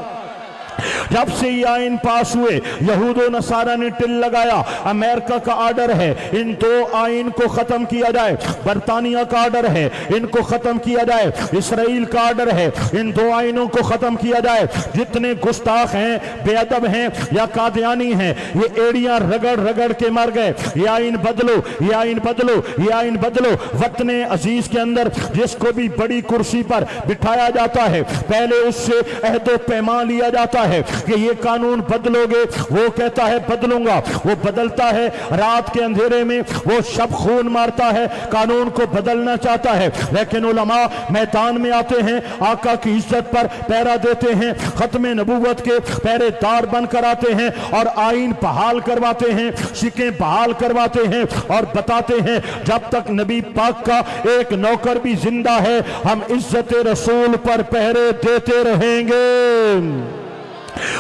जब से ये आइन पास हुए यहूद व नसारा ने टिल लगाया, अमेरिका का आर्डर है इन 2 आइन को खत्म किया जाए, बरतानिया का आर्डर है इनको खत्म किया जाए, इसराइल का आर्डर है इन 2 आइनों को खत्म किया जाए। जितने गुस्ताख हैं, बेअदब हैं या कादियानी हैं, ये एड़ियां रगड़ रगड़ के मर गए। ये आइन बदलो, ये आइन बदलो, ये आइन बदलो। वतन अजीज के अंदर जिसको भी बड़ी कुर्सी पर बिठाया जाता है, पहले उससे अहदो पैमान लिया जाता है कि ये कानून बदलोगे, वो कहता है बदलूंगा, वो बदलता है। रात के अंधेरे में वो शब खून मारता है, कानून को बदलना चाहता है। लेकिन उलमा मैदान में आते हैं, आका की इज्जत पर पहरा देते हैं, खत्म नबूवत के पहरेदार बनकर आते हैं और आइन बहाल करवाते हैं, शिकें बहाल करवाते हैं और बताते हैं जब तक नबी पाक का एक नौकर भी जिंदा है हम इज्जत रसूल पर पहरे देते रहेंगे।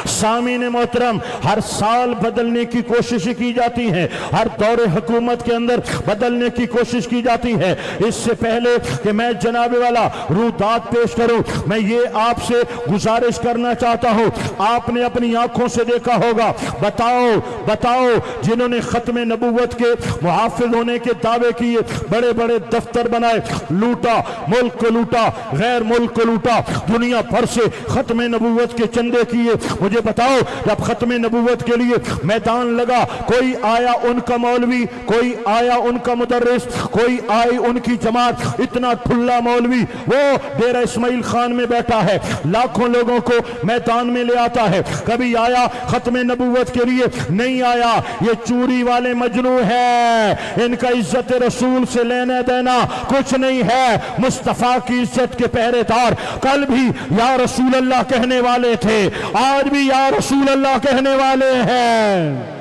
सामीन मोहतरम, हर साल बदलने की कोशिश की जाती है, हर दौरे हुकूमत के अंदर बदलने की कोशिश की जाती है। इससे पहले कि मैं जनाब वाला रूदात पेश करूं, मैं ये आपसे गुजारिश करना चाहता हूं, आपने अपनी आंखों से देखा होगा, बताओ बताओ, जिन्होंने खत्म नबूवत के मुहाफिज होने के दावे किए, बड़े बड़े दफ्तर बनाए, लूटा, मुल्क को लूटा, गैर मुल्क को लूटा, दुनिया भर से खत्म नबूवत के चंदे किए। मुझे बताओ, जब खत्म नबूवत के लिए मैदान लगा, कोई आया उनका मौलवी, कोई आया उनका मुदर्रिस, कोई आई उनकी जमात, इतना ठुल्ला मौलवी वो डेरा इस्माइल खान में बैठा है, लाखों लोगों को मैदान में ले आता है। कभी आया खत्म नबूवत के लिए? नहीं आया। ये चूरी वाले मजनू है, इनका इज्जत रसूल से लेना देना कुछ नहीं है। मुस्तफा की इज्जत के पहरेदार कल भी या रसूल अल्लाह कहने वाले थे, आज भी या रसूल अल्लाह कहने वाले हैं।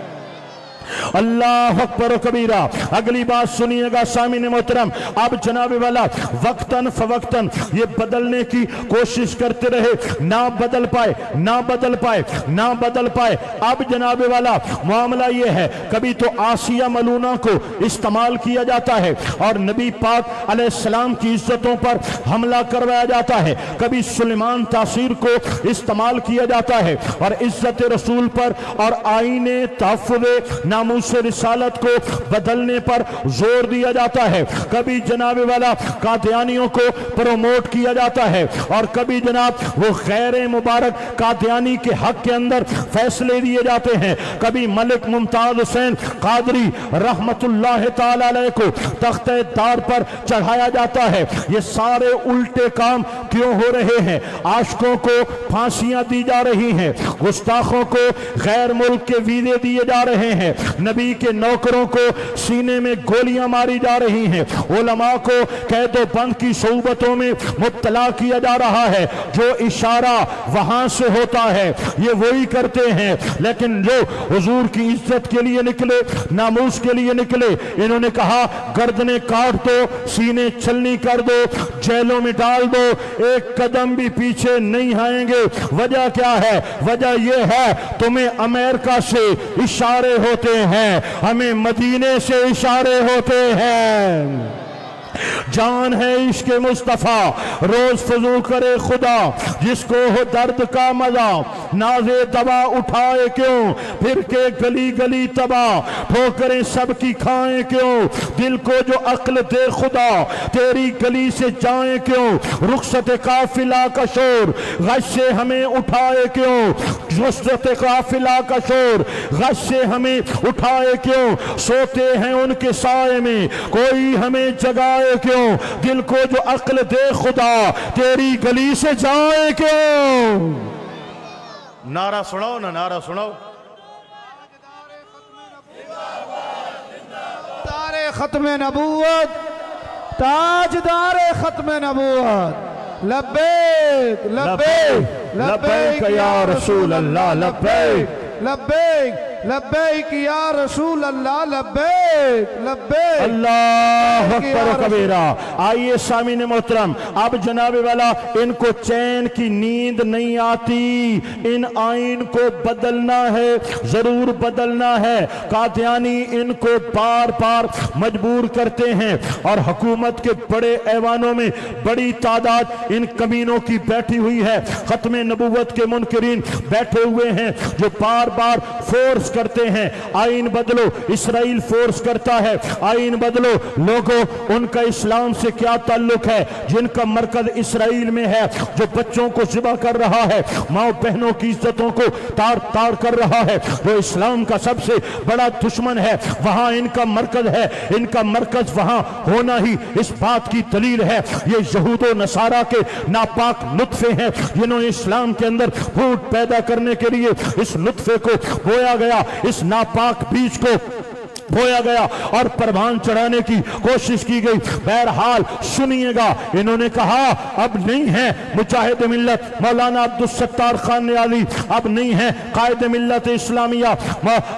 अल्लाह अकबर कबीरा। अगली बात सुनिएगा सामीन मोहतरम, अब जनाब वाला वक्तन फवक्तन ये बदलने की कोशिश करते रहे, ना बदल पाए ना बदल पाए ना बदल पाए। अब जनाब वाला मामला ये है, कभी तो आसिया मलूना को इस्तेमाल किया जाता है और नबी पाक अलैहिस्सलाम की इज्जतों पर हमला करवाया जाता है, कभी सुलेमान तासीर को इस्तेमाल किया जाता है और इज्जत रसूल पर और आईने तहफ़्फ़ुज़ नामूस रिसालत को बदलने पर जोर दिया जाता है। कभी जनाब वाला कादियानियों को प्रोमोट किया जाता है और कभी जनाब वो गैर मुबारक कादियानी के हक के अंदर फैसले दिए जाते हैं। कभी मलिक मुमताज हुसैन कादरी रहमतुल्लाह ताला अलैह को तख्ते दार पर चढ़ाया जाता है। ये सारे उल्टे काम क्यों हो रहे हैं? आशिकों को फांसियां दी जा रही हैं, गुस्ताखों को गैर मुल्क के वीज़े दिए जा रहे हैं, नबी के नौकरों को सीने में गोलियां मारी जा रही हैं, उलमा को कैदो बंद की सोबतों में मुब्तला किया जा रहा है। जो इशारा वहां से होता है ये वही करते हैं, लेकिन जो हुजूर की इज्जत के लिए निकले, नामूस के लिए निकले, इन्होंने कहा गर्दनें काट दो, सीने छलनी कर दो, जेलों में डाल दो, एक कदम भी पीछे नहीं आएंगे। वजह क्या है? वजह यह है तुम्हें अमेरिका से इशारे होते हैं, हमें मदीने से इशारे होते हैं। जान है इश्क मुस्तफ़ा रोज फजू करे खुदा, जिसको हो दर्द का मजा नाज़े दवा उठाए क्यों, फिर के गली गली तबा ठोकरें सबकी खाएं क्यों, दिल को जो अक्ल दे खुदा तेरी गली से जाए क्यों, रुखसत काफिला का शोर गश से हमें उठाए क्यों, रुखसत काफिला का शोर गश से हमें उठाए क्यों, सोते हैं उनके साए में कोई हमें जगाए क्यों, दिल को जो अक्ल दे खुदा तेरी गली से जाए क्यों। नारा सुनाओ ना, नारा सुनाओ। तारे खत्म नबूवत, ताजदारे खत्म नबूवत, लब्बैक लब्बैक लब्बैक या रसूल अल्लाह, लब्बैक लब्बैक लब्बैक या रसूल अल्लाह, लब्बैक लब्बैक अल्लाह अकबर कबीरा। आइए सामीन मोहतरम, अब जनाब वाला इनको चैन की नींद नहीं आती, इन आइन को बदलना है, जरूर बदलना है। कादियानी इनको बार बार मजबूर करते हैं और हुकूमत के बड़े ऐवानों में बड़ी तादाद इन कमीनों की बैठी हुई है। खत्म नबूवत के मुनकरीन बैठे हुए हैं जो बार बार फोर्स करते हैं, आइन बदलो। इसराइल फोर्स करता है आइन बदलो। लोगों, उनका इस्लाम से क्या ताल्लुक है? जिनका मरकज इसराइल में है, जो बच्चों को ज़िबा कर रहा है, माँ बहनों की इज्जतों को तार तार कर रहा है, वो इस्लाम का सबसे बड़ा दुश्मन है, वहां इनका मरकज है। इनका मरकज वहां होना ही इस बात की दलील है। ये यहूदो नसारा के नापाक नुत्फे हैं जिन्होंने इस्लाम के अंदर फूट पैदा करने के लिए इस नुत्फे को बोया गया, इस नापाक बीज को बोया गया और परवान चढ़ाने की कोशिश की गई। बहरहाल सुनिएगा, इन्होंने कहा अब नहीं है मुजाहिद मिल्लत मौलाना अब्दुल सत्तार खान नियाज़ी, अब नहीं है कायद मिल्लत इस्लामिया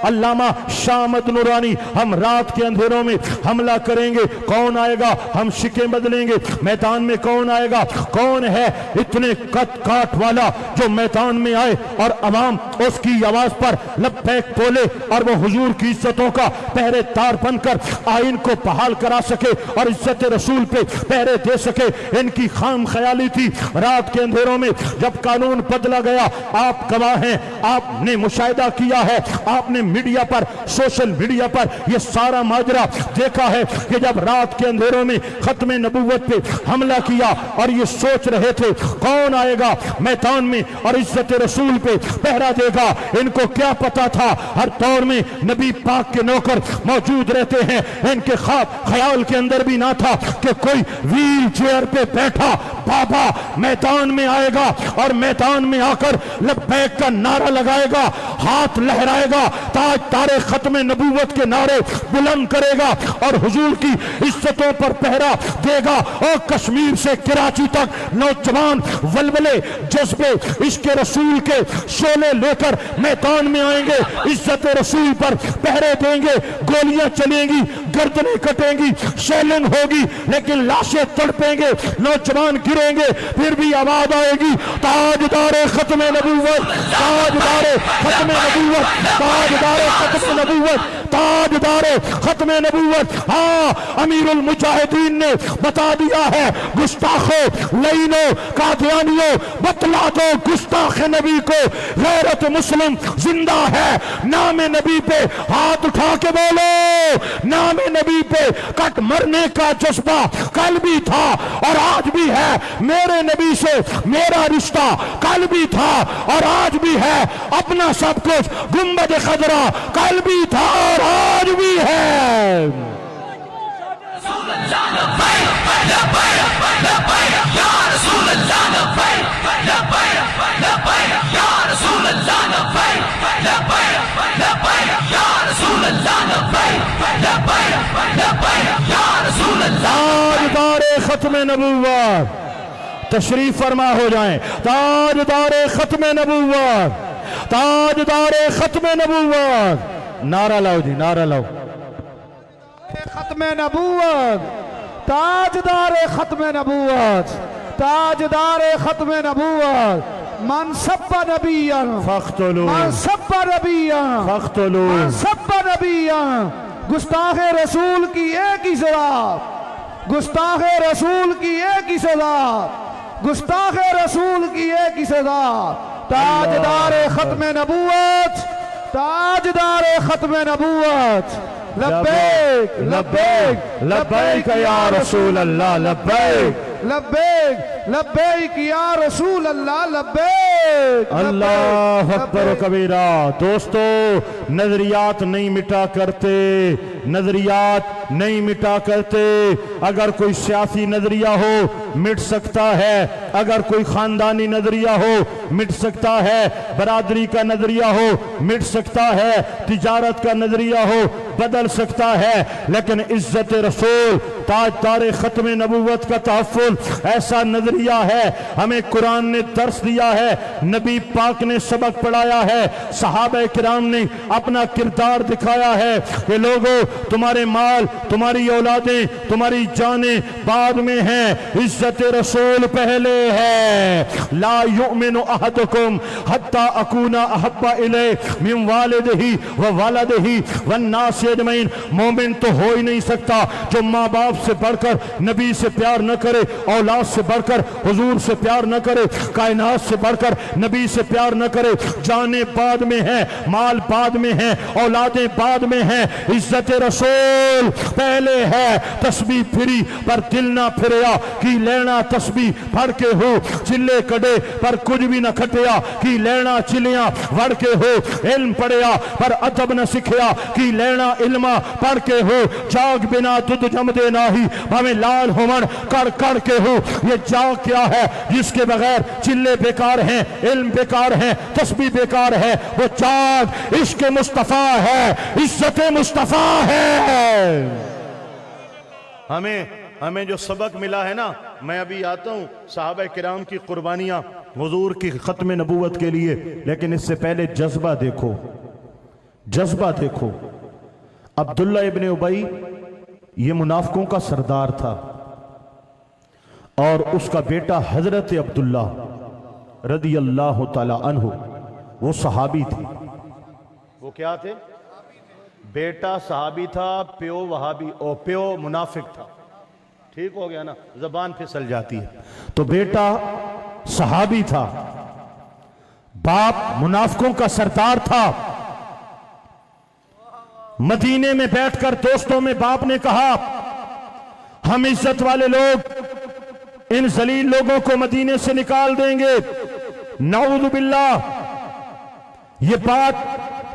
अल्लामा शाह अहमद नूरानी, हम रात के अंधेरों में हमला करेंगे। कौन आएगा? हम शिकें बदलेंगे। मैदान में कौन आएगा? कौन है इतने कद काट वाला जो मैदान में आए और अवाम उसकी आवाज पर लब्बैक बोले और वो हुजूर की इज्जतों का पहरेदार बनकर आइन को बहाल करा सके और इज्जत रसूल पे पहरे दे सके। इनकी खाम ख्याली थी। रात के अंधेरों में जब कानून बदला गया, आप गवाह हैं, आपने मुशाहिदा किया है, आपने मीडिया पर, सोशल मीडिया पर यह सारा माजरा देखा है कि जब रात के अंधेरों में खत्म नबूवत पे हमला किया और ये सोच रहे थे कौन आएगा मैदान में और इज्जत रसूल पे पहरा देगा। इनको क्या पता था हर दौर में नबी पाक के नौकर मौजूद रहते हैं। इनके ख्याल के अंदर भी ना था कि कोई व्हील चेयर पे बैठा बाबा मैदान में आएगा और मैदान में आकर लब्बैक का नारा लगाएगा, हाथ लहराएगा, ताज तारे खत्म नबूवत के नारे बुलंद करेगा और हुजूर की इज्जतों पर पहरा देगा। और कश्मीर से कराची तक नौजवान वलवले जज्बे इश्क रसूल के शोले लेकर मैदान में आएंगे, इज्जत रसूल पर पहरे देंगे, गोलियां चलेंगी, गर्दनें कटेंगी, शेलिंग होगी, लेकिन लाशें तड़पेंगे, नौजवान गिरेंगे, फिर भी आवाज आएगी, ताजदारे खत्म नबूवत, ताजदारे खत्म नबूवत, ताजदारे खत्म नबूवत, ताजदारे खत्म नबूवत। हाँ, अमीरुल मुजाहिदीन ने बता दिया है, गुस्ताखों, लईनो, कादियानियों, बतला दो गुस्ताख नबी को, गैरत मुस्लिम जिंदा है। नाम नबी पे हाथ उठा के बोलो, नाम नबी पे कट मरने का जज्बा कल भी था और आज भी है। मेरे नबी से मेरा रिश्ता कल भी था और आज भी है। अपना सब कुछ गुंबद खदरा कल भी था और आज भी है। ताजदारे खत्म नबूवत, तशरीफ फरमा हो जाएं। ताजदारे खत्म नबूवत, ताजदारे खत्म नबूवत। नारा लाओ जी, नारा लाओ। खत्म नबूवत, ताजदारे खत्म नबूवत, ताजदारे खत्म नबूवत। मन सब्बा नबिय्यन फख्तुलू, मन सब्बा नबिय्यन फख्तुलू, मन सब्बा नबिय्यन। गुस्ताखे रसूल की एक ही सजा, गुस्ताखे रसूल की एक ही सजा, गुस्ताखे रसूल की एक ही सजा। ताजदारे खत्म नबूवत, ताजदारे खत्म नबूवत। लब्बैक लब्बैक लब्बैक या रसूल अल्लाह, लब्बैक लब्बैक लब्बैक या रसूल अल्लाह, लब्बैक अल्लाह अकबर कबीरा। दोस्तों, नजरियात नहीं मिटा करते, नजरियात नहीं मिटा करते। अगर कोई सियासी नजरिया हो मिट सकता है, अगर कोई खानदानी नजरिया हो मिट सकता है, बरादरी का नजरिया हो मिट सकता है, तिजारत का नजरिया हो बदल सकता है, लेकिन इज्जत रसूल, ताज तारे खत्म नबूवत का तहफ़्फ़ुज़ ऐसा नजरिया है। हमें कुरान ने दर्स दिया है, नबी पाक ने सबक पढ़ाया है, सहाबा किराम ने अपना किरदार दिखाया है कि लोगों, तुम्हारे माल, तुम्हारी औलादें, तुम्हारी जानें बाद में हैं, इज्जत रसूल पहले है। ला युमिनु अहदुकुम हत्ता अकूना अहब्बा इलैहि मिन वालिदिही व वलदिही वन्नास अजमईन। मोमिन तो हो ही नहीं सकता जो माँ बाप से बढ़कर नबी से प्यार न करे, औलाद से बढ़कर हुजूर से प्यार न करे, कायनात से बढ़कर नबी से प्यार न करे। जाने बाद में है, माल बाद में है, औलादें बाद में है, इज्जत रसूल पहले है। तस्बीह फिरी पर दिल ना फिरया कि लेना तस्बीह फड़ के हो, चिल्ले कड़े पर कुछ भी न खटिया कि लेना चिलियां वड़ के हो, इल्म पढ़िया पर अदब न सिखिया कि लेना इल्मा पढ़ के हो, जाग बिना दुध जमदे नाही भावे लाल होमन कर कर के हो। ये जाग क्या है जिसके बगैर चिल्ले बेकार हैं, इल्म बेकार है, तस्बीह बेकार है। वो जाग इश्क मुस्तफा है, इज्जत मुस्तफा है। हमें जो सबक मिला है ना, मैं अभी आता हूँ सहाबा किराम की कुर्बानियां हुजूर की खत्म नबूवत के लिए, लेकिन इससे पहले जज्बा देखो, जज्बा देखो। अब्दुल्ला इब्ने उबई ये मुनाफिकों का सरदार था और उसका बेटा हजरत अब्दुल्ला रदी अल्लाह ताला अन्हु वो सहाबी थे। वो क्या थे? बेटा सहाबी था, प्यो वहाबी और प्यो मुनाफिक था। ठीक हो गया ना, जबान फिसल जाती है। तो बेटा सहाबी था, बाप मुनाफिकों का सरदार था। मदीने में बैठकर दोस्तों में बाप ने कहा, हम इज्जत वाले लोग इन जलील लोगों को मदीने से निकाल देंगे। नाऊज़ु बिल्लाह। ये बात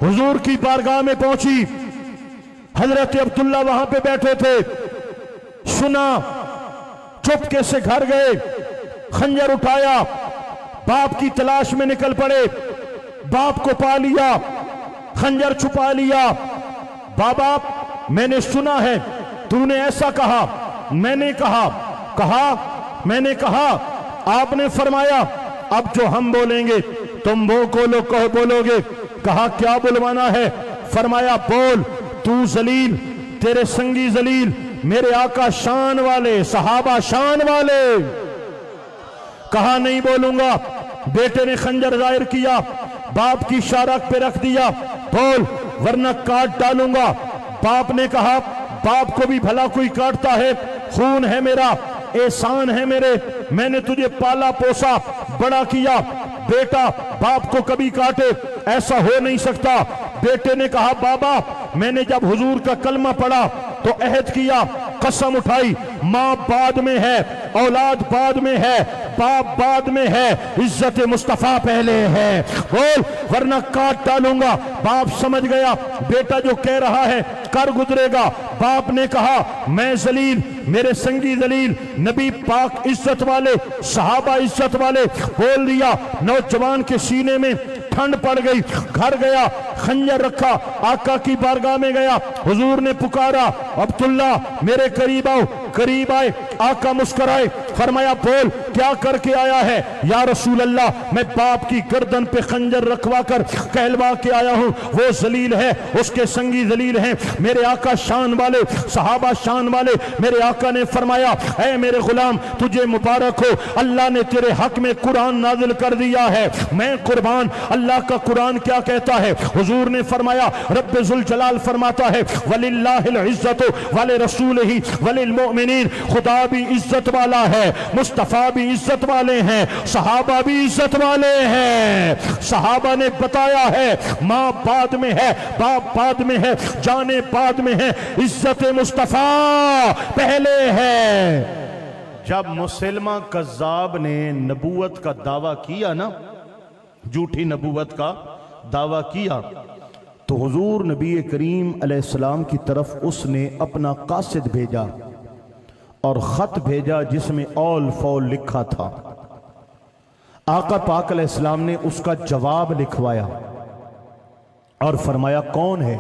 हुजूर की बारगाह में पहुंची। हजरत अब्दुल्ला वहां पे बैठे थे, सुना, चुपके से घर गए। खंजर उठाया, बाप की तलाश में निकल पड़े, बाप को पा लिया, खंजर छुपा लिया। बाबा मैंने सुना है तूने ऐसा कहा, मैंने कहा मैंने कहा, आपने फरमाया अब जो हम बोलेंगे तुम वो कहो बोलोगे। कहा क्या बुलवाना है? फरमाया बोल, तू जलील, तेरे संगी जलील, मेरे आका शान वाले, सहाबा शान वाले। कहा नहीं बोलूंगा। बेटे ने खंजर जाहिर किया, बाप की शारक पे रख दिया, बोल वरना काट डालूंगा। बाप ने कहा बाप को भी भला कोई काटता है, खून है मेरा, एहसान है मेरे, मैंने तुझे पाला पोसा बड़ा किया, बेटा बाप को कभी काटे ऐसा हो नहीं सकता। बेटे ने कहा बाबा मैंने जब हुजूर का कलमा पढ़ा तो अहद किया, कसम उठाई, माँ बाद में है, औलाद बाद में है, बाप बाद में है, इज्जत मुस्तफा पहले है, बोल वरना काट डालूंगा। बाप समझ गया बेटा जो कह रहा है कर गुजरेगा। बाप ने कहा मैं जलील, मेरे संगी जलील, नबी पाक इज्जत वाले, सहाबा इज्जत वाले, बोल दिया। नौजवान के सीने में ठंड पड़ गई, घर गया, खंजर रखा, आका की बारगाह में गया, हुजूर ने पुकारा अब्दुल्ला मेरे करीब आओ। करीब आए, आका मुस्कुराए, फरमाया बोल क्या करके आया है? या रसूल अल्लाह मैं बाप की गर्दन पे खंजर रखवा कर कहलवा के आया हूं, वो जलील है, उसके संगी जलील हैं, मेरे आका शान वाले, सहाबा शान वाले। मेरे आका ने फरमाया ऐ मेरे गुलाम तुझे मुबारक हो, अल्लाह ने तेरे हक में कुरान नाजिल कर दिया है, मैं कुर्बान। अल्लाह का कुरान क्या कहता है? हुजूर ने फरमाया रब्बे जुल जलाल फरमाता है वलिल्लाहिल इज्जतु वले रसूलिही वलिल मोमिनीन, खुदा भी इज्जत वाला है, मुस्तफा भी इज्जत वाले हैं, सहाबा भी इज्जत वाले हैं। सहाबा ने बताया है माँ बाद में है, बाप बाद में है, जाने बाद में है, इज्जत मुस्तफा पहले है। जब मुसलमा कज़्ज़ाब ने नबूवत का दावा किया ना, झूठी नबूवत का दावा किया, तो हुजूर नबी करीम अलैहिस्सलाम की तरफ उसने अपना कासिद भेजा और खत भेजा जिसमें ऑल फॉल लिखा था। आका पाक अलैहिस्सलाम ने उसका जवाब लिखवाया और फरमाया कौन है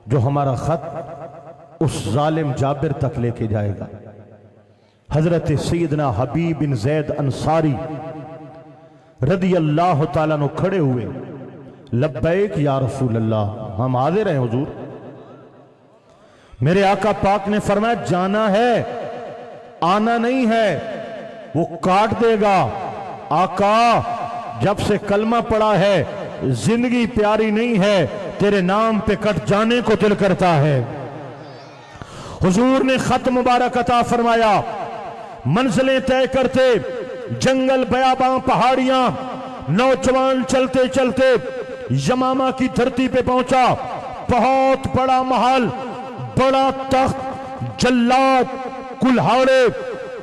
जो हमारा खत उस जालिम जाबिर तक लेके जाएगा? हजरत सैयदना हबीब बिन ज़ैद अंसारी रदी अल्लाह ताला नु खड़े हुए, लब्बैक या रसूल अल्लाह, हम हाजिर हैं हुजूर। मेरे आका पाक ने फरमाया जाना है, आना नहीं है, वो काट देगा। आका जब से कलमा पड़ा है जिंदगी प्यारी नहीं है, तेरे नाम पे कट जाने को दिल करता है। हुजूर ने खत मुबारक अता फरमाया, मंजिलें तय करते, जंगल बयाबां पहाड़ियां, नौजवान चलते चलते यमामा की धरती पे पहुंचा। बहुत बड़ा महल, बड़ा तख्त, जल्लाद, कुल्हाड़े,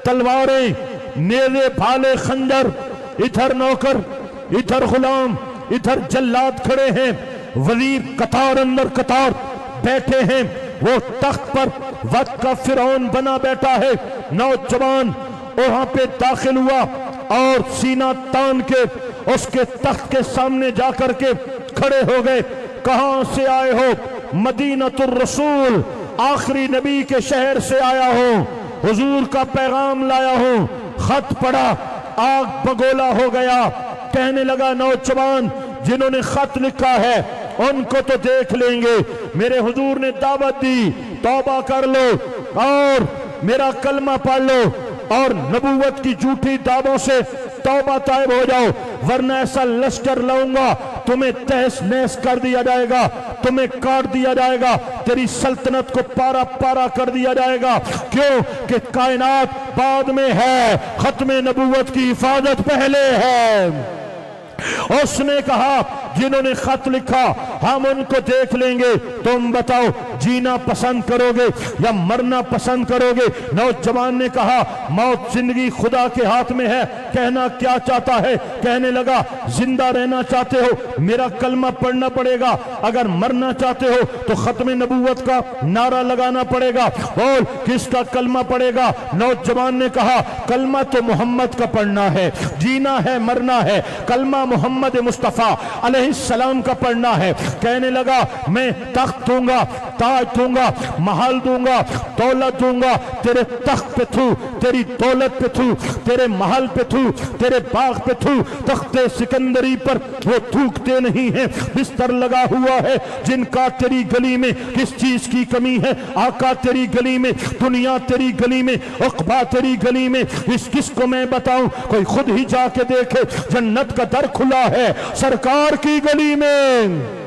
तलवारें, नेज़े, भाले, खंजर, इधर नौकर, इधर गुलाम, इधर जल्लाद खड़े हैं, वजीर कतार अंदर कतार बैठे हैं। वो तख्त पर वक्त का फिरौन बना बैठा है। नौजवान वहां पे दाखिल हुआ और सीना तान के उसके तख्त के सामने जाकर के खड़े हो गए। कहां से आए हो? मदीनतुर रसूल, आखिरी नबी के शहर से आया हूं, हुजूर का पैगाम लाया हूं। खत पढ़ा, आग बगोला हो गया। कहने लगा नौजवान जिन्होंने खत लिखा है उनको तो देख लेंगे, मेरे हुजूर ने दावत दी तौबा कर लो और मेरा कलमा पढ़ लो और नबूवत की झूठी दावों से तौबा तायब हो जाओ, वरना ऐसा लश्कर लाऊंगा तुम्हें तहस नहस कर दिया जाएगा, तुम्हें काट दिया जाएगा, तेरी सल्तनत को पारा पारा कर दिया जाएगा। क्यों कि कायनात बाद में है, खत्मे नबूवत की हिफाजत पहले है। उसने कहा जिन्होंने खत लिखा हम उनको देख लेंगे, तुम बताओ जीना पसंद करोगे या मरना पसंद करोगे? नौजवान ने कहा मौत जिंदगी खुदा के हाथ में है, कहना क्या चाहता है? कहने लगा जिंदा रहना चाहते हो मेरा कलमा पढ़ना पड़ेगा, अगर मरना चाहते हो तो खत्म नबूवत का नारा लगाना पड़ेगा। बोल किसका कलमा पड़ेगा? नौजवान ने कहा कलमा तो मोहम्मद का पढ़ना है, जीना है मरना है, कलमा मोहम्मद मुस्तफ़ा अलैहिस्सलाम का पढ़ना है। कहने लगा मैं तख्त दूंगा, ताज दूंगा, महल दूंगा, दौलत दूंगा, तेरे तख्त पे थू, तेरी दौलत पे थू, तेरे महल पे थू, तेरे बाग पे थू, तख्ते सिकंदरी पर वो थूकते नहीं है, बिस्तर लगा हुआ है जिनका तेरी गली में किस चीज की कमी है? आका तेरी गली में, दुनिया तेरी गली में, उक़बा तेरी गली में, इस किसको मैं बताऊं? कोई खुद ही जाके देखे, जन्नत का दर खुला है सरकार की गली में।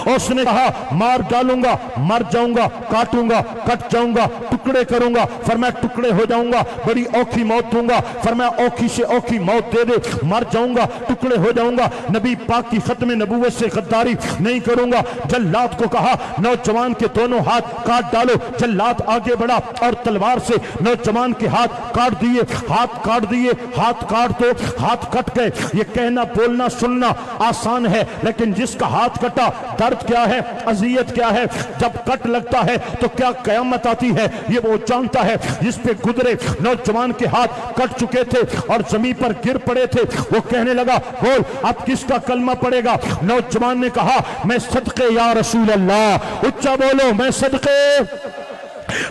उसने कहा मार डालूंगा, मर जाऊंगा, काटूंगा, कट जाऊंगा, टुकड़े करूंगा, फरमाया टुकड़े हो जाऊंगा, बड़ी औखी मौत दूंगा, फरमाया औखी से औखी मौत दे दे, मर जाऊंगा, टुकड़े हो जाऊंगा, नबी पाक की खत्म नबूवत से गद्दारी नहीं करूंगा। जल्लाद को कहा नौजवान के दोनों हाथ काट डालो। जल्लाद आगे बढ़ा और तलवार से नौजवान के हाथ काट दिए, हाथ काट दिए, हाथ काट दो, हाथ कट गए। ये कहना बोलना सुनना आसान है, लेकिन जिसका हाथ कटा दर्द क्या है, अजियत क्या है, जब कट लगता है तो क्या कयामत आती है ये वो जानता है। जिस पे गुजरे नौजवान के हाथ कट चुके थे और जमीन पर गिर पड़े थे, वो कहने लगा बोल अब किसका कलमा पड़ेगा? नौजवान ने कहा मैं सदके या रसूल अल्लाह, उच्चा बोलो मैं सदके,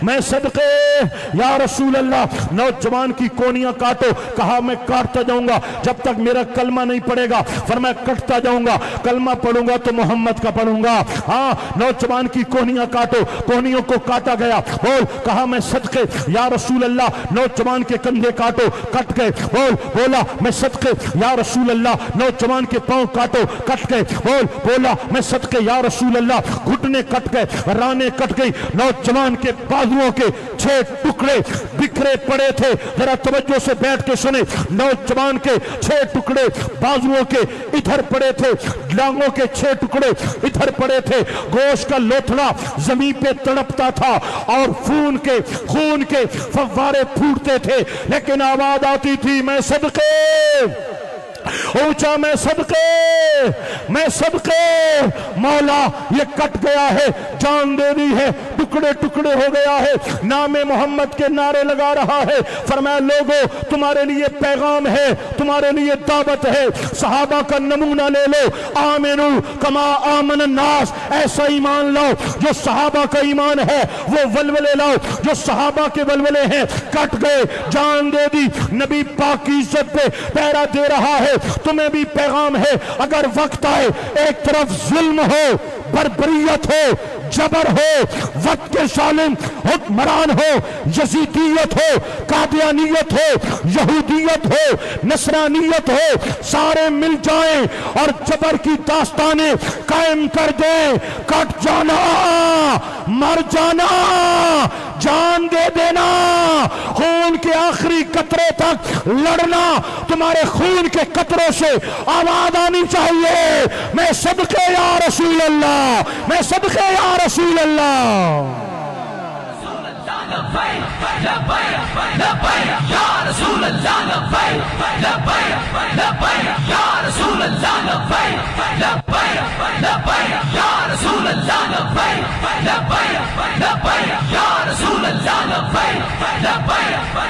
मैं सदके या रसूल अल्लाह। नौजवान की कोनियां काटो, कहा मैं काटता जाऊंगा जब तक मेरा कलमा नहीं पड़ेगा, फरमाया कटता जाऊंगा, कलमा पढ़ूंगा तो मोहम्मद का पढ़ूंगा। हाँ नौजवान की कोनियां काटो, कोनियों को काटा गया, बोल कहा मैं सदके या रसूल अल्लाह। नौजवान के कंधे काटो, कट गए, बोला मैं सदके या रसूल अल्लाह। नौजवान के पांव काटो, कट गए, बोला मैं सदके या रसूल अल्लाह। घुटने कट गए, रानें कट गई, नौजवान के बाजुओं के 6 टुकड़े बिखरे पड़े थे। जरा तवज्जो से बैठ के सुने, नौजवान के 6 टुकड़े बाजुओं के इधर पड़े थे, लांगों के 6 टुकड़े इधर पड़े थे, गोश्त का लोथड़ा जमीन पे तड़पता था और खून के फव्वारे फूटते थे, लेकिन आवाज आती थी मैं सदके, ऊंचा मैं सदके, मैं सदके। मौला ये कट गया है, जान दे दी है, टुकड़े टुकड़े हो गया है, नामे मोहम्मद के नारे लगा रहा है। फरमाया लोगों तुम्हारे लिए पैगाम है, तुम्हारे लिए दावत है, सहाबा का नमूना ले लो, आमिनू कमा आमन नास, ऐसा ईमान लाओ जो सहाबा का ईमान है, वो वलवले लाओ जो सहाबा के वलवले हैं। कट गए, जान दे दी, नबी पाक की इज्जत पे पहरा दे रहा है। तुम्हें भी पैगाम है, अगर वक्त आए एक तरफ जुल्म हो, बर्बरियत हो, जबर हो, वक्त के सालिम हुक्मरान हो, यजीदियत हो, कादियानियत हो, यहूदियत हो, नसरानियत हो, सारे मिल जाएं और जबर की दास्तानें कायम कर दें। कट जाना, मर जाना, जान दे देना, खून के आखिरी कतरे तक लड़ना, तुम्हारे खून के कतरों से आवाज आनी चाहिए मैं सदके या रसूल अल्लाह, मैं सदके या रसूल अल्लाह।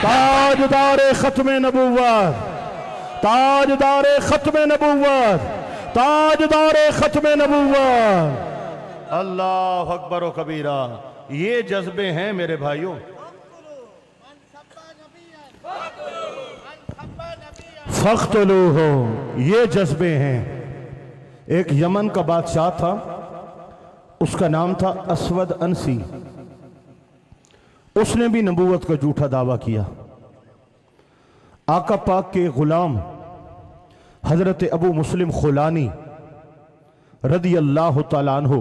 ताजदारे खत्मे नबूवत, ताजदारे खत्मे नबूवत, ताजदारे खत्मे नबूवत। अल्लाह अकबर व कबीरा। ये जज्बे हैं मेरे भाइयों, फख्तलू हो, ये जज्बे हैं। एक यमन का बादशाह था, उसका नाम था असवद अंसी। उसने भी नबूवत का झूठा दावा किया। आका पाक के गुलाम हजरत अबू मुस्लिम खुलानी रदी अल्लाह तआला अन्हु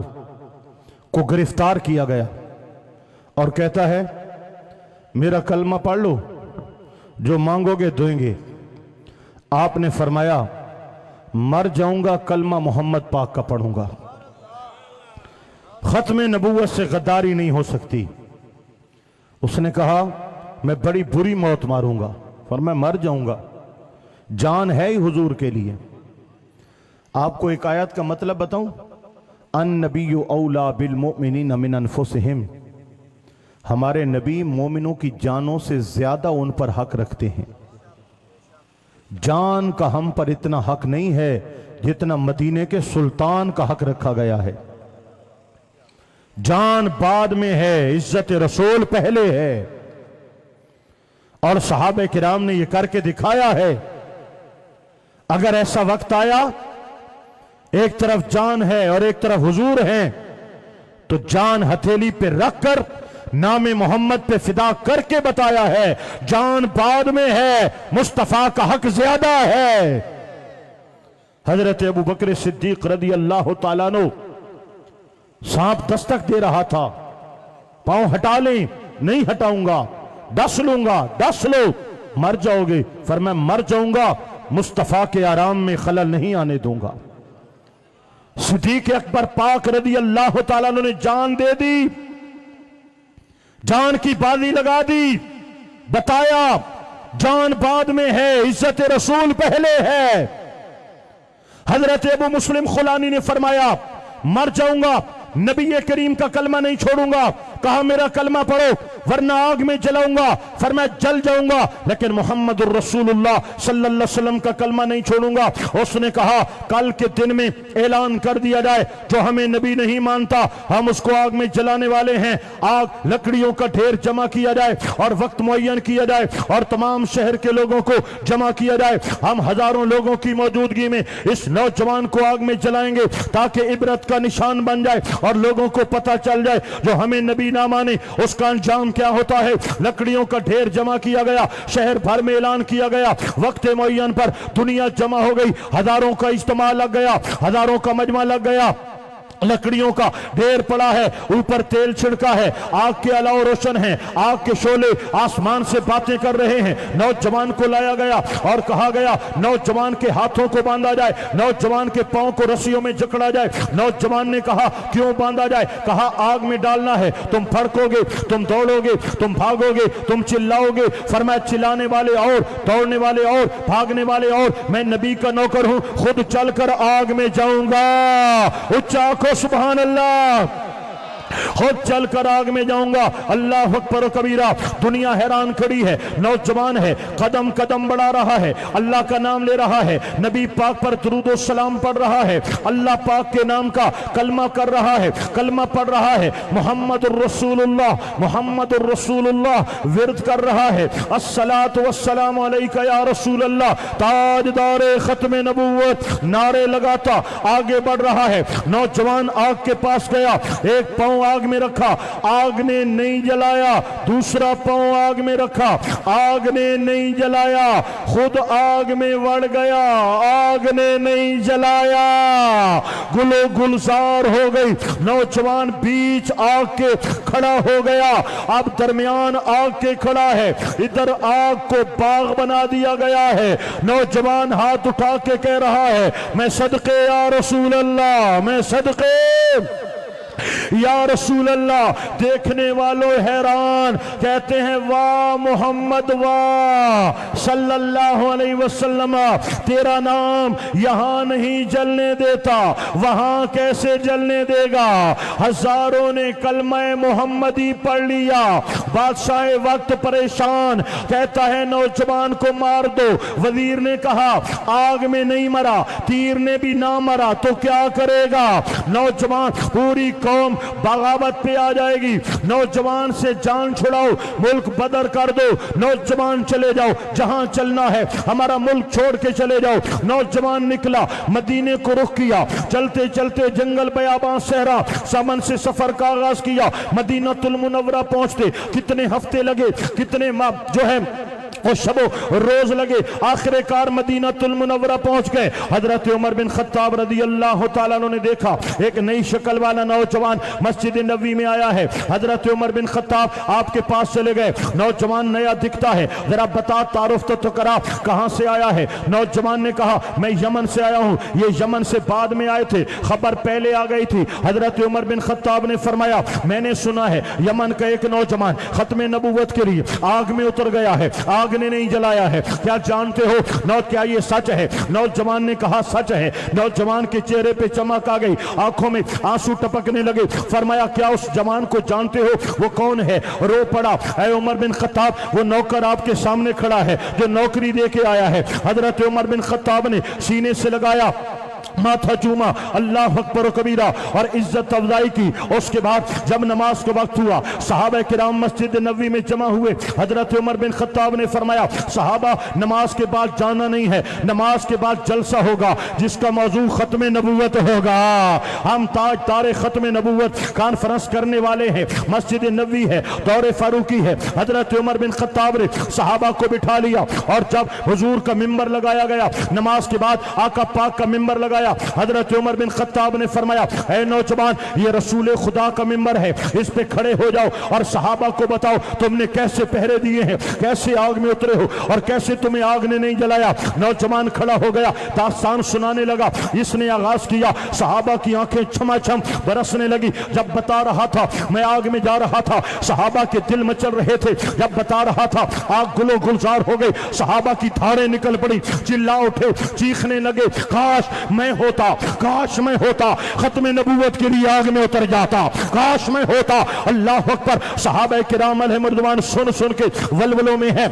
को गिरफ्तार किया गया और कहता है मेरा कलमा पढ़ लो, जो मांगोगे देंगे। आपने फरमाया मर जाऊंगा कलमा मोहम्मद पाक का पढ़ूंगा, खत्म नबूवत से गद्दारी नहीं हो सकती। उसने कहा मैं बड़ी बुरी मौत मारूंगा, और मैं मर जाऊंगा, जान है ही हुजूर के लिए। आपको एक आयत का मतलब बताऊं, अन नबी औला बिल मोमिनीन मिन अनफुसिहिम, हमारे नबी मोमिनों की जानों से ज्यादा उन पर हक रखते हैं। जान का हम पर इतना हक नहीं है जितना मदीने के सुल्तान का हक रखा गया है। जान बाद में है, इज्जत रसूल पहले है। और सहाबे किराम ने यह करके दिखाया है। अगर ऐसा वक्त आया, एक तरफ जान है और एक तरफ हुजूर है, तो जान हथेली पे रखकर नामे मोहम्मद पे फिदा करके बताया है, जान बाद में है, मुस्तफा का हक ज्यादा है। हजरत अबू बकर सिद्दीक रदी अल्लाह ताला अन्हु, सांप दस्तक दे रहा था, पांव हटा लें, नहीं हटाऊंगा, डस लूंगा, डस लो, मर जाओगे। फरमाया मर जाऊंगा, मुस्तफा के आराम में खलल नहीं आने दूंगा। सिद्दीक अकबर पाक रदी अल्लाह ताला अन्हु ने जान दे दी, जान की बाजी लगा दी, बताया जान बाद में है, इज्जत रसूल पहले है। हजरत अबू मुस्लिम खुलानी ने फरमाया मर जाऊंगा, नबी करीम का कलमा नहीं छोड़ूंगा। कहा मेरा कलमा पढ़ो वरना आग में जलाऊंगा। फरमाया जल जाऊंगा, लेकिन मोहम्मद रसूलुल्लाह सल्लल्लाहु अलैहि वसल्लम का कलमा नहीं छोड़ूंगा। उसने कहा कल के दिन में ऐलान कर दिया जाए, जो हमें नबी नहीं मानता हम उसको आग में जलाने वाले हैं। आग लकड़ियों का ढेर जमा किया जाए और वक्त मुअय्यन किया जाए और तमाम शहर के लोगों को जमा किया जाए। हम हजारों लोगों की मौजूदगी में इस नौजवान को आग में जलाएंगे ताकि इबरत का निशान बन जाए और लोगों को पता चल जाए जो हमें नबी ना माने उसका अंजाम क्या होता है। लकड़ियों का ढेर जमा किया गया, शहर भर में ऐलान किया गया, वक्त मुअय्यन पर दुनिया जमा हो गई, हजारों का इज्तिमा लग गया, हजारों का मजमा लग गया, लकड़ियों का ढेर पड़ा है, ऊपर तेल छिड़का है, आग के अलाव रोशन है, आग के शोले आसमान से बातें कर रहे हैं। नौजवान को लाया गया और कहा गया नौजवान के हाथों को बांधा जाए, नौजवान के पांव को रस्सियों में जकड़ा जाए। नौजवान ने कहा क्यों बांधा जाए? कहा आग में डालना है, तुम फड़कोगे, तुम दौड़ोगे, तुम भागोगे, तुम चिल्लाओगे। फरमाया चिल्लाने वाले और, दौड़ने वाले और, भागने वाले और, मैं नबी का नौकर हूं, खुद चलकर आग में जाऊंगा। उच्चा को सुभान अल्लाह, खुद चलकर आग में जाऊंगा। अल्लाह अकबर कबीरा। दुनिया हैरान खड़ी है, नौजवान है, कदम कदम बढ़ा रहा है, अल्लाह का नाम ले रहा है, नबी पाक पर दुरूद और सलाम पढ़ रहा है, अल्लाह पाक के नाम का कलमा कर रहा है, कलमा पढ़ रहा है, मुहम्मदुर रसूलुल्लाह, मुहम्मदुर रसूलुल्लाह विर्द कर रहा है। अस्सलातु वस्सलामु अलैका या रसूल अल्लाह, ताजदारे खत्म नबूवत नारे लगाता आगे बढ़ रहा है। नौजवान आग के पास गया, एक पांव आग में रखा, आग ने नहीं जलाया, दूसरा पांव आग में रखा, आग ने नहीं जलाया, खुद आग में बढ़ गया, आग ने नहीं जलाया, गुलो गुलजार हो गई। नौजवान बीच आग के खड़ा हो गया, अब दरमियान आग के खड़ा है, इधर आग को बाग बना दिया गया है। नौजवान हाथ उठा के कह रहा है मैं सदके या रसूल अल्लाह, मैं सदके या रसूल अल्लाह। देखने वालों हैरान, कहते हैं वाह मोहम्मद वाह सल्लल्लाहु अलैहि वसल्लम, तेरा नाम यहां नहीं जलने देता, वहां कैसे जलने देगा। हजारों ने कलमा मोहम्मदी पढ़ लिया। बादशाह वक्त परेशान, कहता है नौजवान को मार दो। वजीर ने कहा आग में नहीं मरा, तीर ने भी ना मरा तो क्या करेगा। नौजवान, पूरी कौम बगावत पे आ जाएगी, नौजवान से जान छुड़ाओ, मुल्क बदर कर दो, नौजवान चले जाओ, जहां चलना है हमारा मुल्क छोड़ के चले जाओ। नौजवान निकला, मदीने को रुख किया, चलते चलते जंगल बयाबान सहरा सामन से सफर का आगाज किया। मदीनातुल मुनव्वरा पहुंचते कितने हफ्ते लगे, कितने जो है وہ شب و روز لگے، آخر کار مدینہ المنورہ پہنچ گئے۔ حضرت عمر بن خطاب رضی اللہ تعالیٰ عنہ نے دیکھا ایک نئی شکل والا نوجوان مسجد نبوی میں آیا ہے۔ حضرت عمر بن خطاب آپ کے پاس چلے گئے، نوجوان نیا دکھتا ہے، ذرا بتا تعارف تو کرا، کہاں سے آیا ہے؟ نوجوان نے کہا میں یمن سے آیا ہوں۔ یہ یمن سے بعد میں آئے تھے، خبر پہلے آ گئی تھی۔ حضرت عمر بن خطاب نے فرمایا میں نے سنا ہے یمن کا ایک نوجوان ختم نبوت کے لیے آگ میں اتر گیا ہے، آگ نے نہیں جلایا ہے، کیا جانتے ہو کیا یہ سچ ہے؟ نوجوان نے کہا سچ ہے۔ نوجوان کے چہرے پہ چمک آ گئی، آنکھوں میں آنسو ٹپکنے لگے۔ فرمایا کیا اس جوان کو جانتے ہو؟ وہ کون ہے؟ رو پڑا اے عمر بن خطاب، وہ نوکر آپ کے سامنے کھڑا ہے جو نوکری دے کے آیا ہے۔ حضرت عمر بن خطاب نے سینے سے لگایا، ماتھا چوما، اللہ اکبر و کبیرہ اور عزت افزائی کی۔ اس کے بعد جب نماز کا وقت ہوا، صحابہ کرام مسجد نبوی میں جمع ہوئے۔ حضرت عمر بن خطاب نے فرمایا صحابہ نماز کے بعد جانا نہیں ہے، نماز کے بعد جلسہ ہوگا جس کا موضوع ختم نبوت ہوگا۔ ہم تاج تار ختم نبوت کانفرنس کرنے والے ہیں، مسجد نبوی ہے، دور فاروقی ہے۔ حضرت عمر بن خطاب نے صحابہ کو بٹھا لیا اور جب حضور کا ممبر لگایا گیا، نماز کے بعد آقا پاک کا ممبر لگایا، حضرت عمر بن خطاب نے فرمایا اے نوجوان یہ رسول خدا کا ممبر ہے، اس پہ کھڑے ہو جاؤ اور صحابہ کو بتاؤ تم نے کیسے پہرے دیے ہیں، کیسے آگ میں اترے ہو اور کیسے تمہیں آگ نے نہیں جلایا۔ نوجوان کھڑا ہو گیا، داستان سنانے لگا۔ اس نے آغاز کیا، صحابہ کی آنکھیں چھما چھم برسنے لگی۔ جب بتا رہا تھا میں آگ میں جا رہا تھا، صحابہ کے دل مچل رہے تھے۔ جب بتا رہا تھا آگ گلو گلزار ہو گئی، صحابہ کی دھاڑیں نکل پڑی، چلا اٹھے، چیخنے لگے کاش میں ہوتا، کاش میں ہوتا، ختم نبوت کے لیے آگ میں اتر جاتا، کاش میں ہوتا۔ اللہ اکبر۔ صحابہ کرام علیہم رضوان سن سن کے ولولوں میں ہے،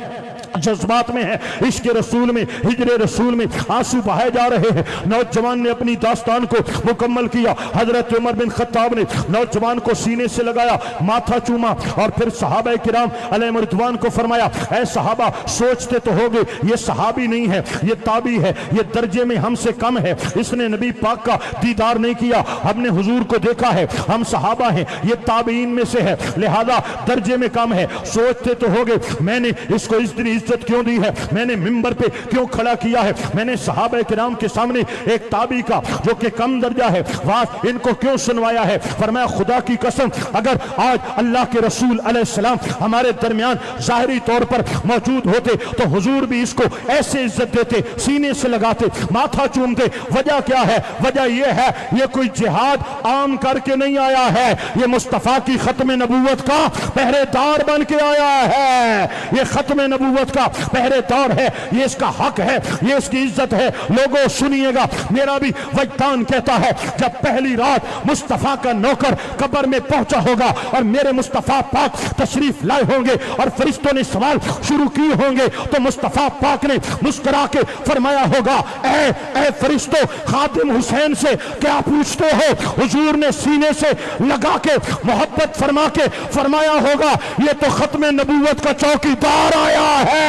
جذبات میں ہے، عشق رسول میں، ہجر رسول میں آنسو بہائے جا رہے ہیں۔ نوجوان نے اپنی داستان کو مکمل کیا۔ حضرت عمر بن خطاب نے نوجوان کو سینے سے لگایا، ماتھا چوما اور پھر صحابہ کرام علیہم رضوان کو فرمایا اے صحابہ سوچتے تو ہوگے یہ صحابی نہیں ہے، یہ تابعی ہے، یہ درجے میں ہم سے کم ہے، اس نے نبی پاک کا دیدار نہیں کیا، ہم نے حضور کو دیکھا ہے، ہم صحابہ ہیں، یہ تابعین میں سے ہے، لہذا درجے میں کم ہے۔ سوچتے تو ہوگے میں نے اس کو اس دن عزت کیوں دی ہے، میں نے ممبر پہ کیوں کھڑا کیا ہے، میں نے صحابہ کرام کے سامنے ایک تابعی کا جو کہ کم درجہ ہے وعظ ان کو کیوں سنوایا ہے۔ فرمایا خدا کی قسم اگر آج اللہ کے رسول علیہ السلام ہمارے درمیان ظاہری طور پر موجود ہوتے تو حضور بھی اس کو ایسے عزت دیتے، سینے سے لگاتے، ماتھا چومتے۔ وجہ کیا ہے؟ وجہ یہ ہے یہ کوئی جہاد عام کر کے نہیں آیا ہے، یہ مصطفیٰ کی ختم نبوت کا پہرے دار بن کے آیا ہے، یہ ختم نبوت کا پہرے دار ہے، یہ اس کا حق ہے، یہ اس کی عزت ہے۔ لوگوں سنیے گا، میرا بھی وجدان کہتا ہے جب پہلی رات مصطفیٰ کا نوکر قبر میں پہنچا ہوگا اور میرے مصطفیٰ پاک تشریف لائے ہوں گے اور فرشتوں نے سوال شروع کیے ہوں گے تو مصطفیٰ پاک نے مسکرا کے فرمایا ہوگا اے فرشتوں خادم حسین سے کیا پوچھتے ہو؟ حضور نے سینے سے لگا کے محبت فرما کے فرمایا ہوگا یہ تو ختم نبوت کا چوکی دار آیا ہے،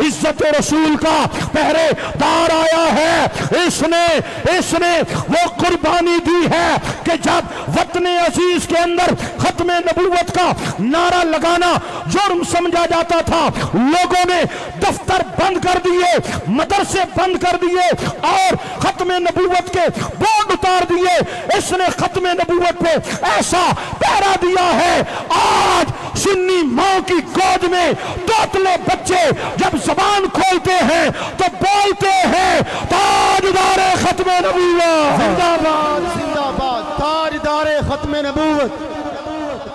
عزت رسول کا پہرے دار آیا ہے، اس نے وہ قربانی دی ہے کہ جب وطن عزیز کے اندر ختم نبوت کا نعرہ لگانا جرم سمجھا جاتا تھا، لوگوں نے دفتر بند کر دیے، مدرسے بند کر دیے اور ختم نبوت کے بورڈ اتار دیے، اس نے ختم نبوت پہ ایسا پہرا دیا ہے۔ آج سنی ماں کی گود میں توتلے بچے جب زبان کھولتے ہیں تو بولتے ہیں تاجدار ختم نبوت، زندہ باد زندہ باد، تاجدار ختم نبوت،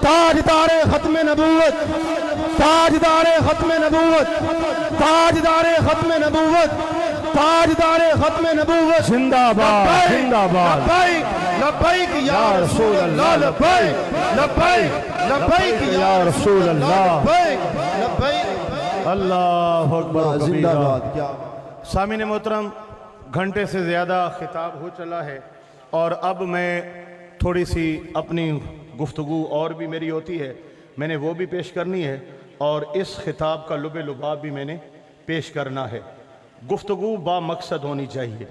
تاجدار ختم نبوت، تاجدار ختم نبوت، تاجدار ختم نبوت، تاجدار ختم نبوت، زندہ باد زندہ باد، لبیک لبیک یا رسول اللہ، لبیک لبیک لبیک یا رسول اللہ، لبیک لبیک اللہ اکبر زندہ کبیرہ۔ باد۔ کیا سامعین محترم گھنٹے سے زیادہ خطاب ہو چلا ہے اور اب میں تھوڑی سی اپنی گفتگو اور بھی میری ہوتی ہے، میں نے وہ بھی پیش کرنی ہے اور اس خطاب کا لب لباب بھی میں نے پیش کرنا ہے۔ گفتگو با مقصد ہونی چاہیے،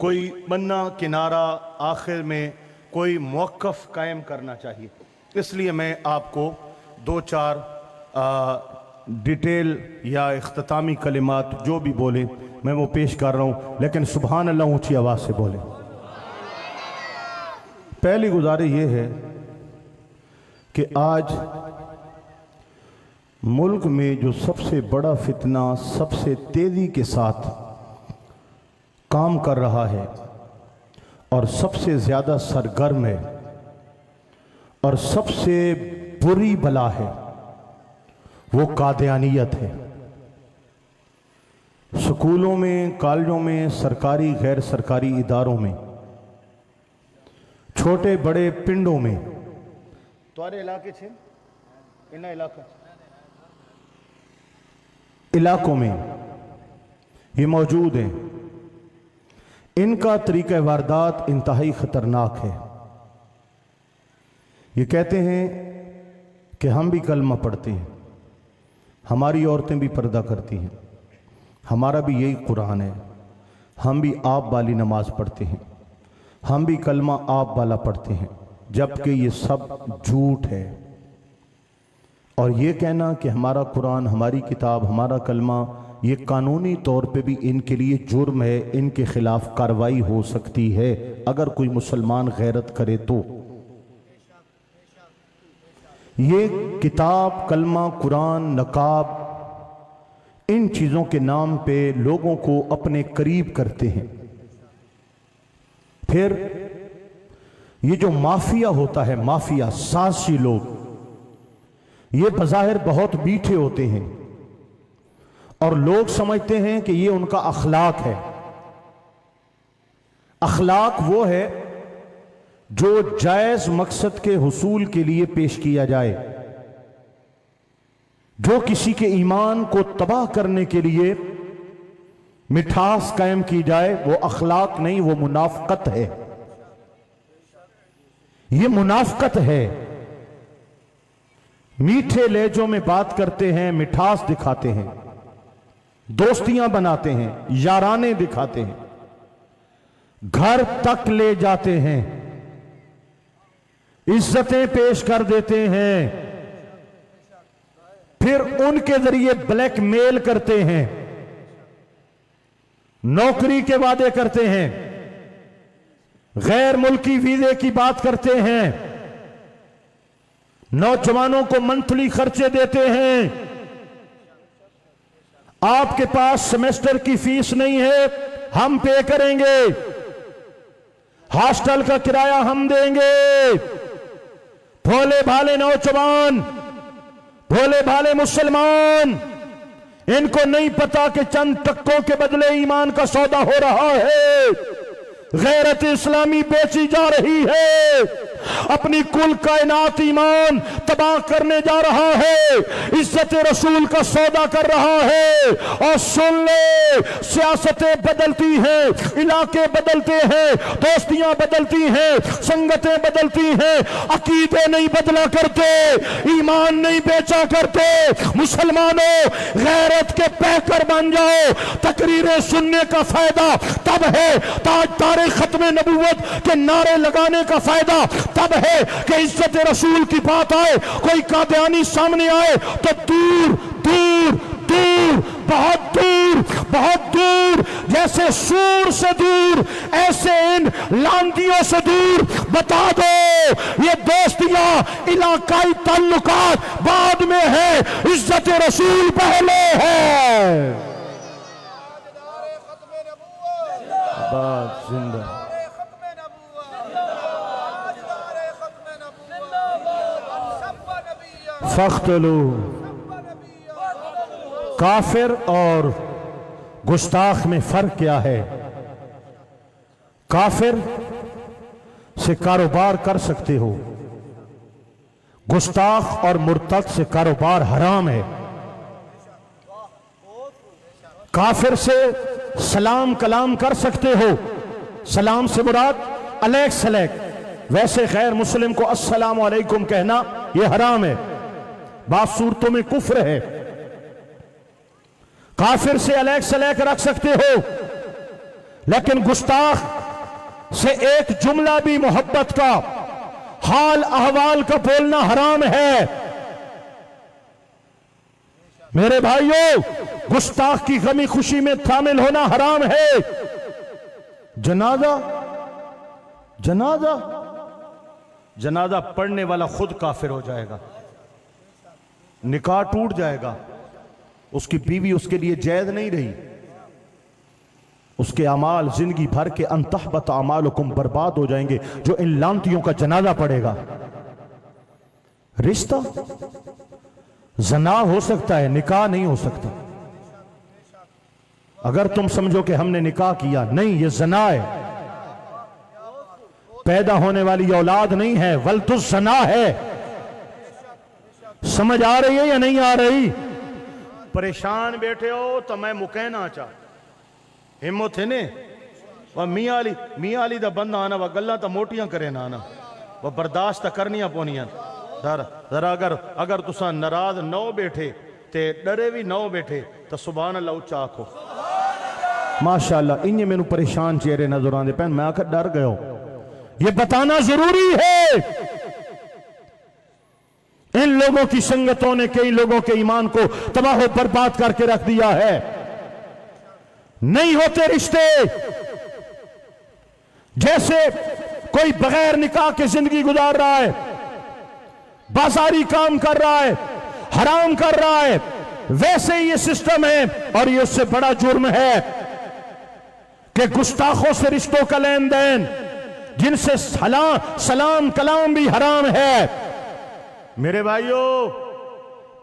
کوئی بننا کنارہ آخر میں کوئی موقف قائم کرنا چاہیے۔ اس لیے میں آپ کو دو چار डिटेल या इख्तितामी कलिमात जो भी बोले मैं वो पेश कर रहा हूँ, लेकिन सुभान अल्लाह ऊंची आवाज़ से बोले। पहली गुजारिश ये है कि आज मुल्क में जो सबसे बड़ा फितना सबसे तेज़ी के साथ काम कर रहा है और सबसे ज़्यादा सरगर्म है और सबसे बुरी बला है, वो कादियानियत है। स्कूलों में, कॉलेजों में, सरकारी गैर सरकारी इदारों में, छोटे बड़े पिंडों में, तुम्हारे इलाके छे इना इलाकों में ये मौजूद हैं। इनका तरीक़ा वारदात इंतहाई ख़तरनाक है। ये कहते हैं कि हम भी कलमा पढ़ते हैं, हमारी औरतें भी पर्दा करती हैं, हमारा भी यही कुरान है, हम भी आप वाली नमाज पढ़ते हैं, हम भी कलमा आप वाला पढ़ते हैं, जबकि ये सब झूठ है। और ये कहना कि हमारा कुरान, हमारी किताब, हमारा कलमा, ये कानूनी तौर पे भी इनके लिए जुर्म है, इनके खिलाफ कार्रवाई हो सकती है अगर कोई मुसलमान गैरत करे तो। ये किताब, कलमा, कुरान, नकाब, इन चीज़ों के नाम पे लोगों को अपने करीब करते हैं। फिर ये जो माफिया होता है, माफिया साजिशी लोग, ये बज़ाहिर बहुत मीठे होते हैं और लोग समझते हैं कि ये उनका अखलाक है। अखलाक वो है जो जायज मकसद के हुसूल के लिए पेश किया जाए, जो किसी के ईमान को तबाह करने के लिए मिठास कायम की जाए, वो अखलाक नहीं, वो मुनाफकत है। ये मुनाफकत है। मीठे लहजों में बात करते हैं, मिठास दिखाते हैं, दोस्तियां बनाते हैं, याराने दिखाते हैं, घर तक ले जाते हैं, इज्जतें पेश कर देते हैं, फिर उनके जरिए ब्लैकमेल करते हैं, नौकरी के वादे करते हैं, गैर मुल्की वीजे की बात करते हैं, नौजवानों को मंथली खर्चे देते हैं। आपके पास सेमेस्टर की फीस नहीं है, हम पे करेंगे, हॉस्टल का किराया हम देंगे। भोले भाले नौजवान, भोले भाले मुसलमान, इनको नहीं पता कि चंद टक्कों के बदले ईमान का सौदा हो रहा है। गैरत इस्लामी बेची जा रही है, अपनी कुल कायनात ईमान तबाह करने जा रहा है, इज्जत रसूल का सौदा कर रहा है। और सुन ले, सियासतें बदलती हैं, इलाके बदलते हैं, दोस्तियां बदलती हैं, संगतें बदलती हैं, अकीदे नहीं बदला करते, ईमान नहीं बेचा करते। मुसलमानों, गैरत के पैकर बन जाओ। तकरीरें सुनने का फायदा तब है, ताजदार खत्मे नबूवत के नारे लगाने का फायदा तब है कि इज्जत रसूल की बात आए, कोई कादियानी सामने आए तो दूर दूर दूर, बहुत दूर, बहुत दूर, जैसे सूर से दूर, ऐसे इन लांदियों से दूर। बता दो, ये दोस्तियां, इलाकाई ताल्लुकात बाद में है, इज्जत रसूल पहले है। जिंदा फख्तलू। काफिर और गुस्ताख में फर्क क्या है? काफिर से कारोबार कर सकते हो, गुस्ताख और मुर्तद से कारोबार हराम है। काफिर से सलाम कलाम कर सकते हो, सलाम से मुराद अलैक सलैक, वैसे गैर मुस्लिम को अस्सलाम वालेकुम कहना यह हराम है, बात सूरतों में कुफ्र है। काफिर से अलैक सलैक रख सकते हो, लेकिन गुस्ताख से एक जुमला भी मोहब्बत का, हाल अहवाल का बोलना हराम है। میرے بھائیوں، گستاخ کی غمی خوشی میں شامل ہونا حرام ہے۔ جنازہ جنازہ جنازہ پڑھنے والا خود کافر ہو جائے گا، نکاح ٹوٹ جائے گا، اس کی بیوی اس کے لیے جائز نہیں رہی، اس کے اعمال زندگی بھر کے انتحبت اعمالکم برباد ہو جائیں گے جو ان لانتیوں کا جنازہ پڑے گا۔ رشتہ زنا ہو سکتا ہے، نکاح نہیں ہو سکتا۔ اگر تم سمجھو کہ ہم نے نکاح کیا، نہیں، یہ زنا ہے، پیدا ہونے والی اولاد نہیں ہے، ولد الزنا ہے۔ سمجھ آ رہی ہے یا نہیں آ رہی؟ پریشان بیٹھے ہو تو میں مکہنا چاہ ہمت ہے نے وہ میاں علی دا بندہ آنا وہ گلہ تا موٹیاں کرے نا آنا وہ برداشت کرنیاں پونیاں۔ ذرا اگر تساں ناراض نو بیٹھے تے ڈرے بھی نو بیٹھے تو سبحان اللہ اچھا آکھو ماشاءاللہ۔ انہیں میں نو پریشان چہرے نظر آنے پہن، میں آکر ڈر گئے ہو، یہ بتانا ضروری ہے۔ ان لوگوں کی سنگتوں نے کئی لوگوں کے ایمان کو تباہ و برباد کر کے رکھ دیا ہے۔ نہیں ہوتے رشتے، جیسے کوئی بغیر نکاح کے زندگی گزار رہا ہے، بازاری کام کر رہا ہے، حرام کر رہا ہے، ویسے ہی یہ سسٹم ہے۔ اور یہ اس سے بڑا جرم ہے کہ گستاخوں سے رشتوں کا لین دین، جن سے سلام کلام بھی حرام ہے۔ میرے بھائیوں،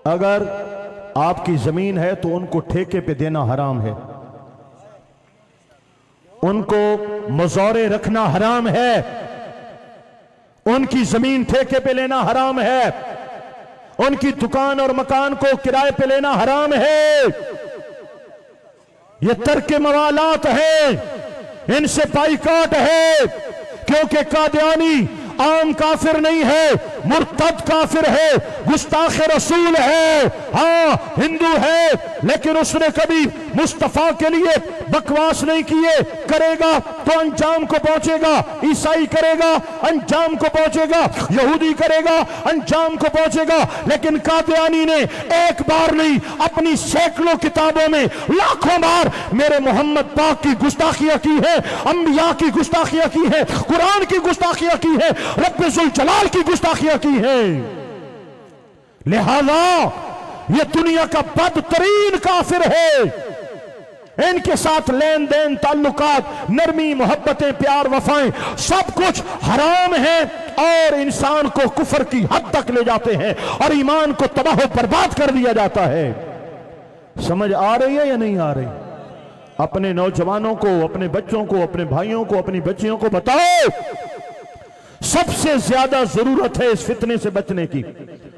اگر آپ کی زمین ہے تو ان کو ٹھیکے پہ دینا حرام ہے، ان کو مزورے رکھنا حرام ہے، ان کی زمین ٹھیکے پہ لینا حرام ہے، ان کی دکان اور مکان کو کرائے پہ لینا حرام ہے۔ یہ ترک موالات ہے، ان سے بائیکاٹ ہے، کیونکہ قادیانی عام کافر نہیں ہے، مرتد کافر ہے، گستاخ رسول ہے، ہاں ہندو ہے، لیکن اس نے کبھی مصطفیٰ کے لیے بکواس نہیں کیے، کرے گا تو انجام کو پہنچے گا۔ عیسائی کرے گا انجام کو پہنچے گا، یہودی کرے گا انجام کو پہنچے گا، لیکن قادیانی نے ایک بار نہیں، اپنی سینکڑوں کتابوں میں لاکھوں بار میرے محمد پاک کی گستاخیاں کی ہے، انبیاء کی گستاخیاں کی ہے، قرآن کی گستاخیاں کی ہے، رب ذوالجلال کی گستاخیاں کی ہے۔ لہذا یہ دنیا کا بدترین کافر ہے، ان کے ساتھ لین دین، تعلقات، نرمی، محبتیں، پیار، وفائیں، سب کچھ حرام ہے اور انسان کو کفر کی حد تک لے جاتے ہیں اور ایمان کو تباہ و برباد کر دیا جاتا ہے۔ سمجھ آ رہی ہے یا نہیں آ رہی؟ اپنے نوجوانوں کو، اپنے بچوں کو، اپنے بھائیوں کو، اپنی بچیوں کو بتاؤ، سب سے زیادہ ضرورت ہے اس فتنے سے بچنے کی۔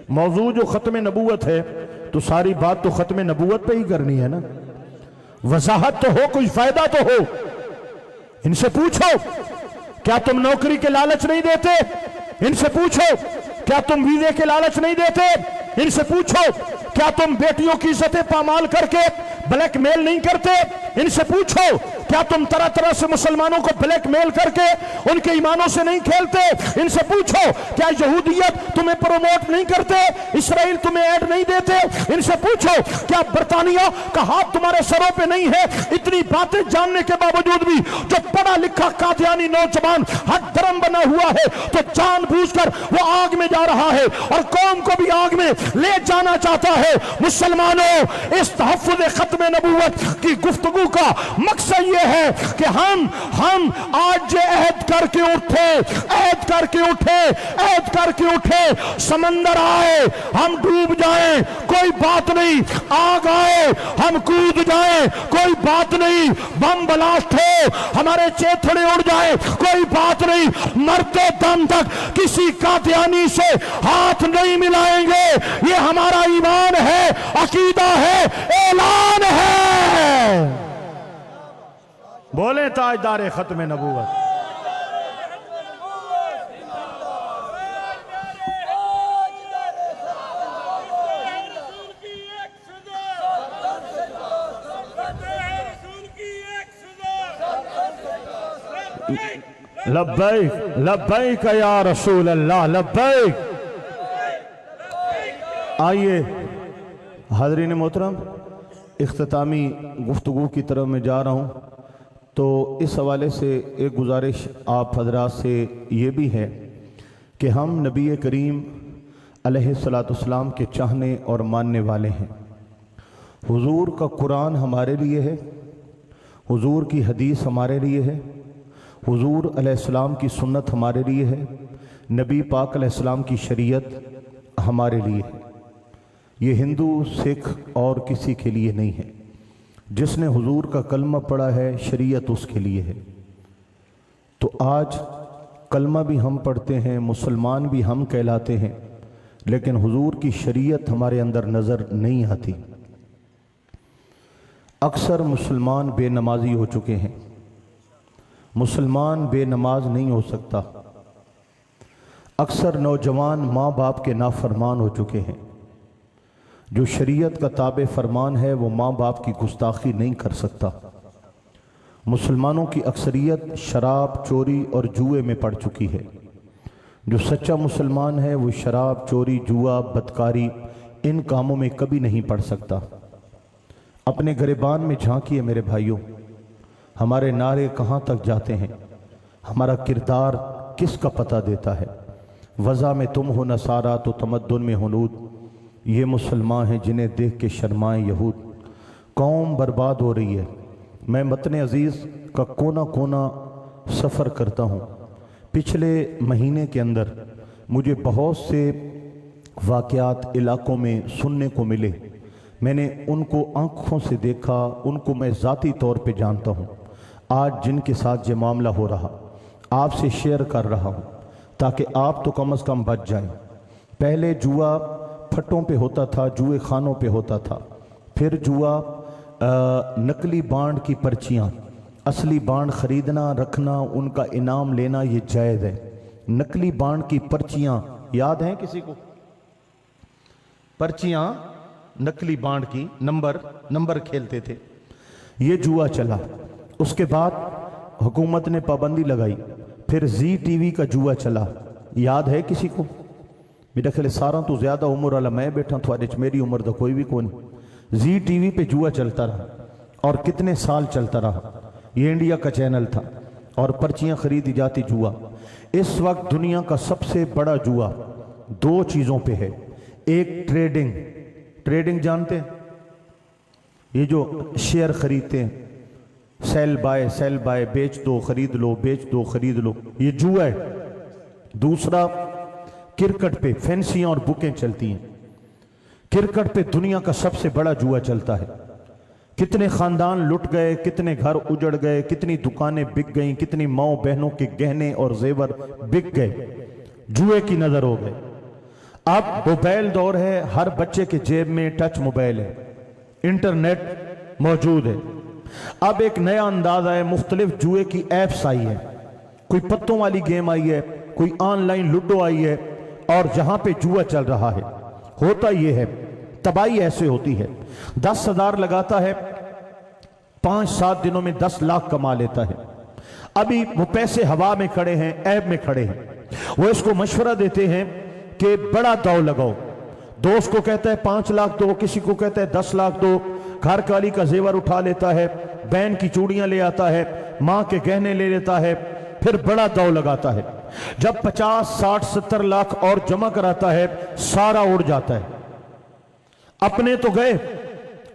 موضوع جو ختم نبوت ہے تو ساری بات تو ختم نبوت پہ ہی کرنی ہے نا، وضاحت تو ہو، کچھ فائدہ تو ہو۔ ان سے پوچھو کیا تم نوکری کے لالچ نہیں دیتے؟ ان سے پوچھو کیا تم ویزے کے لالچ نہیں دیتے؟ ان سے پوچھو کیا تم بیٹیوں کی عزتیں پامال کر کے بلیک میل نہیں کرتے؟ ان سے پوچھو کیا تم طرح طرح سے مسلمانوں کو بلیک میل کر کے ان کے ایمانوں سے نہیں کھیلتے؟ ان سے پوچھو کیا یہودیت تمہیں پروموٹ نہیں کرتے؟ اسرائیل تمہیں ایڈ نہیں دیتے؟ ان سے پوچھو کیا برطانیہ کا ہاتھ تمہارے سروں پہ نہیں ہے؟ اتنی باتیں جاننے کے باوجود بھی جو پڑھا لکھا قادیانی نوجوان حد درم بنا ہوا ہے تو جان بوجھ کر وہ آگ میں جا رہا ہے اور قوم کو بھی آگ میں لے جانا چاہتا ہے۔ مسلمانوں، اس تحفظ ختم نبوت کی گفتگو کا مقصد یہ ہے کہ ہم آج عہد کر کے اٹھے، سمندر آئے ہم ڈوب جائیں کوئی بات نہیں، آگ آئے ہم کود جائیں کوئی بات نہیں، بم بلاسٹ ہو ہمارے چیتھڑے اڑ جائیں کوئی بات نہیں، مرتے دم تک کسی قادیانی سے ہاتھ نہیں ملائیں گے۔ یہ ہمارا ایمان ہے، عقیدہ ہے، اعلان ہے۔ بولیں تاجدار ختم نبوت۔ لبیک لبیک یا رسول اللہ، لبیک۔ آئیے हाज़रीन मोहतरम, इख्तितामी गुफ्तगू की तरफ मैं जा रहा हूँ, तो इस हवाले से एक गुजारिश आप हजरात से ये भी है कि हम नबी करीम अलैहिस्सलाम के चाहने और मानने वाले हैं। हुजूर का कुरान हमारे लिए है, हुजूर की हदीस हमारे लिए है, हुजूर अलैहिस्सलाम की सुन्नत हमारे लिए है, नबी पाक अलैहिस्सलाम की शरीयत हमारे लिए है। ये हिंदू सिख और किसी के लिए नहीं है। जिसने हुजूर का कलमा पढ़ा है, शरीयत उसके लिए है। तो आज कलमा भी हम पढ़ते हैं, मुसलमान भी हम कहलाते हैं, लेकिन हुजूर की शरीयत हमारे अंदर नज़र नहीं आती। अक्सर मुसलमान बेनमाजी हो चुके हैं। मुसलमान बेनमाज नहीं हो सकता। अक्सर नौजवान माँ बाप के नाफरमान हो चुके हैं। जो शरीयत का ताबे फरमान है वो माँ बाप की गुस्ताखी नहीं कर सकता। मुसलमानों की अक्सरियत शराब, चोरी और जुए में पड़ चुकी है। जो सच्चा मुसलमान है वो शराब, चोरी, जुआ, बदकारी इन कामों में कभी नहीं पड़ सकता। अपने गिरबान में झांकिए मेरे भाइयों, हमारे नारे कहाँ तक जाते हैं, हमारा किरदार किसका पता देता है। वज़ा में तुम हो नसारा तो तमद्दुन में हुनूद, ये मुसलमान हैं जिन्हें देख के शर्माएं यहूद। कौम बर्बाद हो रही है। मैं मतन अज़ीज़ का कोना कोना सफ़र करता हूँ। पिछले महीने के अंदर मुझे बहुत से वाक़यात इलाक़ों में सुनने को मिले। मैंने उनको आँखों से देखा, उनको मैं ज़ाती तौर पे जानता हूँ। आज जिनके साथ ये मामला हो रहा आपसे शेयर कर रहा हूँ ताकि आप तो कम से कम बच जाएं। पहले जुआ फटों पे होता था, जुए खानों पे होता था। फिर जुआ नकली बांड की पर्चियाँ, असली बांड ख़रीदना, रखना, उनका इनाम लेना ये जायज़ है। नकली बांड की पर्चियाँ याद हैं किसी को? पर्चियाँ नकली बांड की, नंबर खेलते थे। ये जुआ चला। उसके बाद हुकूमत ने पाबंदी लगाई। फिर जी टीवी का जुआ चला, याद है किसी को? मेरा ख्याल सारा तो ज़्यादा उम्र वाला मैं बैठा, थोड़े मेरी उम्र तो कोई भी कौन। जी टीवी पे जुआ चलता रहा और कितने साल चलता रहा। ये इंडिया का चैनल था और पर्चियाँ खरीदी जाती जुआ। इस वक्त दुनिया का सबसे बड़ा जुआ दो चीज़ों पे है। एक ट्रेडिंग जानते हैं? ये जो शेयर खरीदते हैं, सेल बाय, बेच दो खरीद लो, बेच दो खरीद लो, ये जुआ है। दूसरा क्रिकेट पे फैंसियां और बुकें चलती हैं। क्रिकेट पे दुनिया का सबसे बड़ा जुआ चलता है। कितने खानदान लुट गए, कितने घर उजड़ गए, कितनी दुकानें बिक गईं, कितनी माओ बहनों के गहने और जेवर बिक गए, जुए की नजर हो गए। अब मोबाइल दौर है, हर बच्चे के जेब में टच मोबाइल है, इंटरनेट मौजूद है। अब एक नया अंदाज है, मुख्तलिफ जुए की ऐप्स आई है। कोई पत्तों वाली गेम आई है, कोई ऑनलाइन लूडो आई है, और जहां पे जुआ चल रहा है। होता यह है, तबाही ऐसे होती है, 10,000 लगाता है, 5-7 दिनों में 10 लाख कमा लेता है। अभी वो पैसे हवा में खड़े हैं, ऐब में खड़े हैं। वो इसको मशवरा देते हैं कि बड़ा दाव लगाओ। दोस्त को कहता है 5 लाख दो, किसी को कहता है 10 लाख दो। घर काली का जेवर उठा लेता है, बहन की चूड़ियां ले आता है, मां के गहने ले लेता है, फिर बड़ा दाव लगाता है। जब 50, 60, 70 लाख और जमा कराता है, सारा उड़ जाता है। अपने तो गए,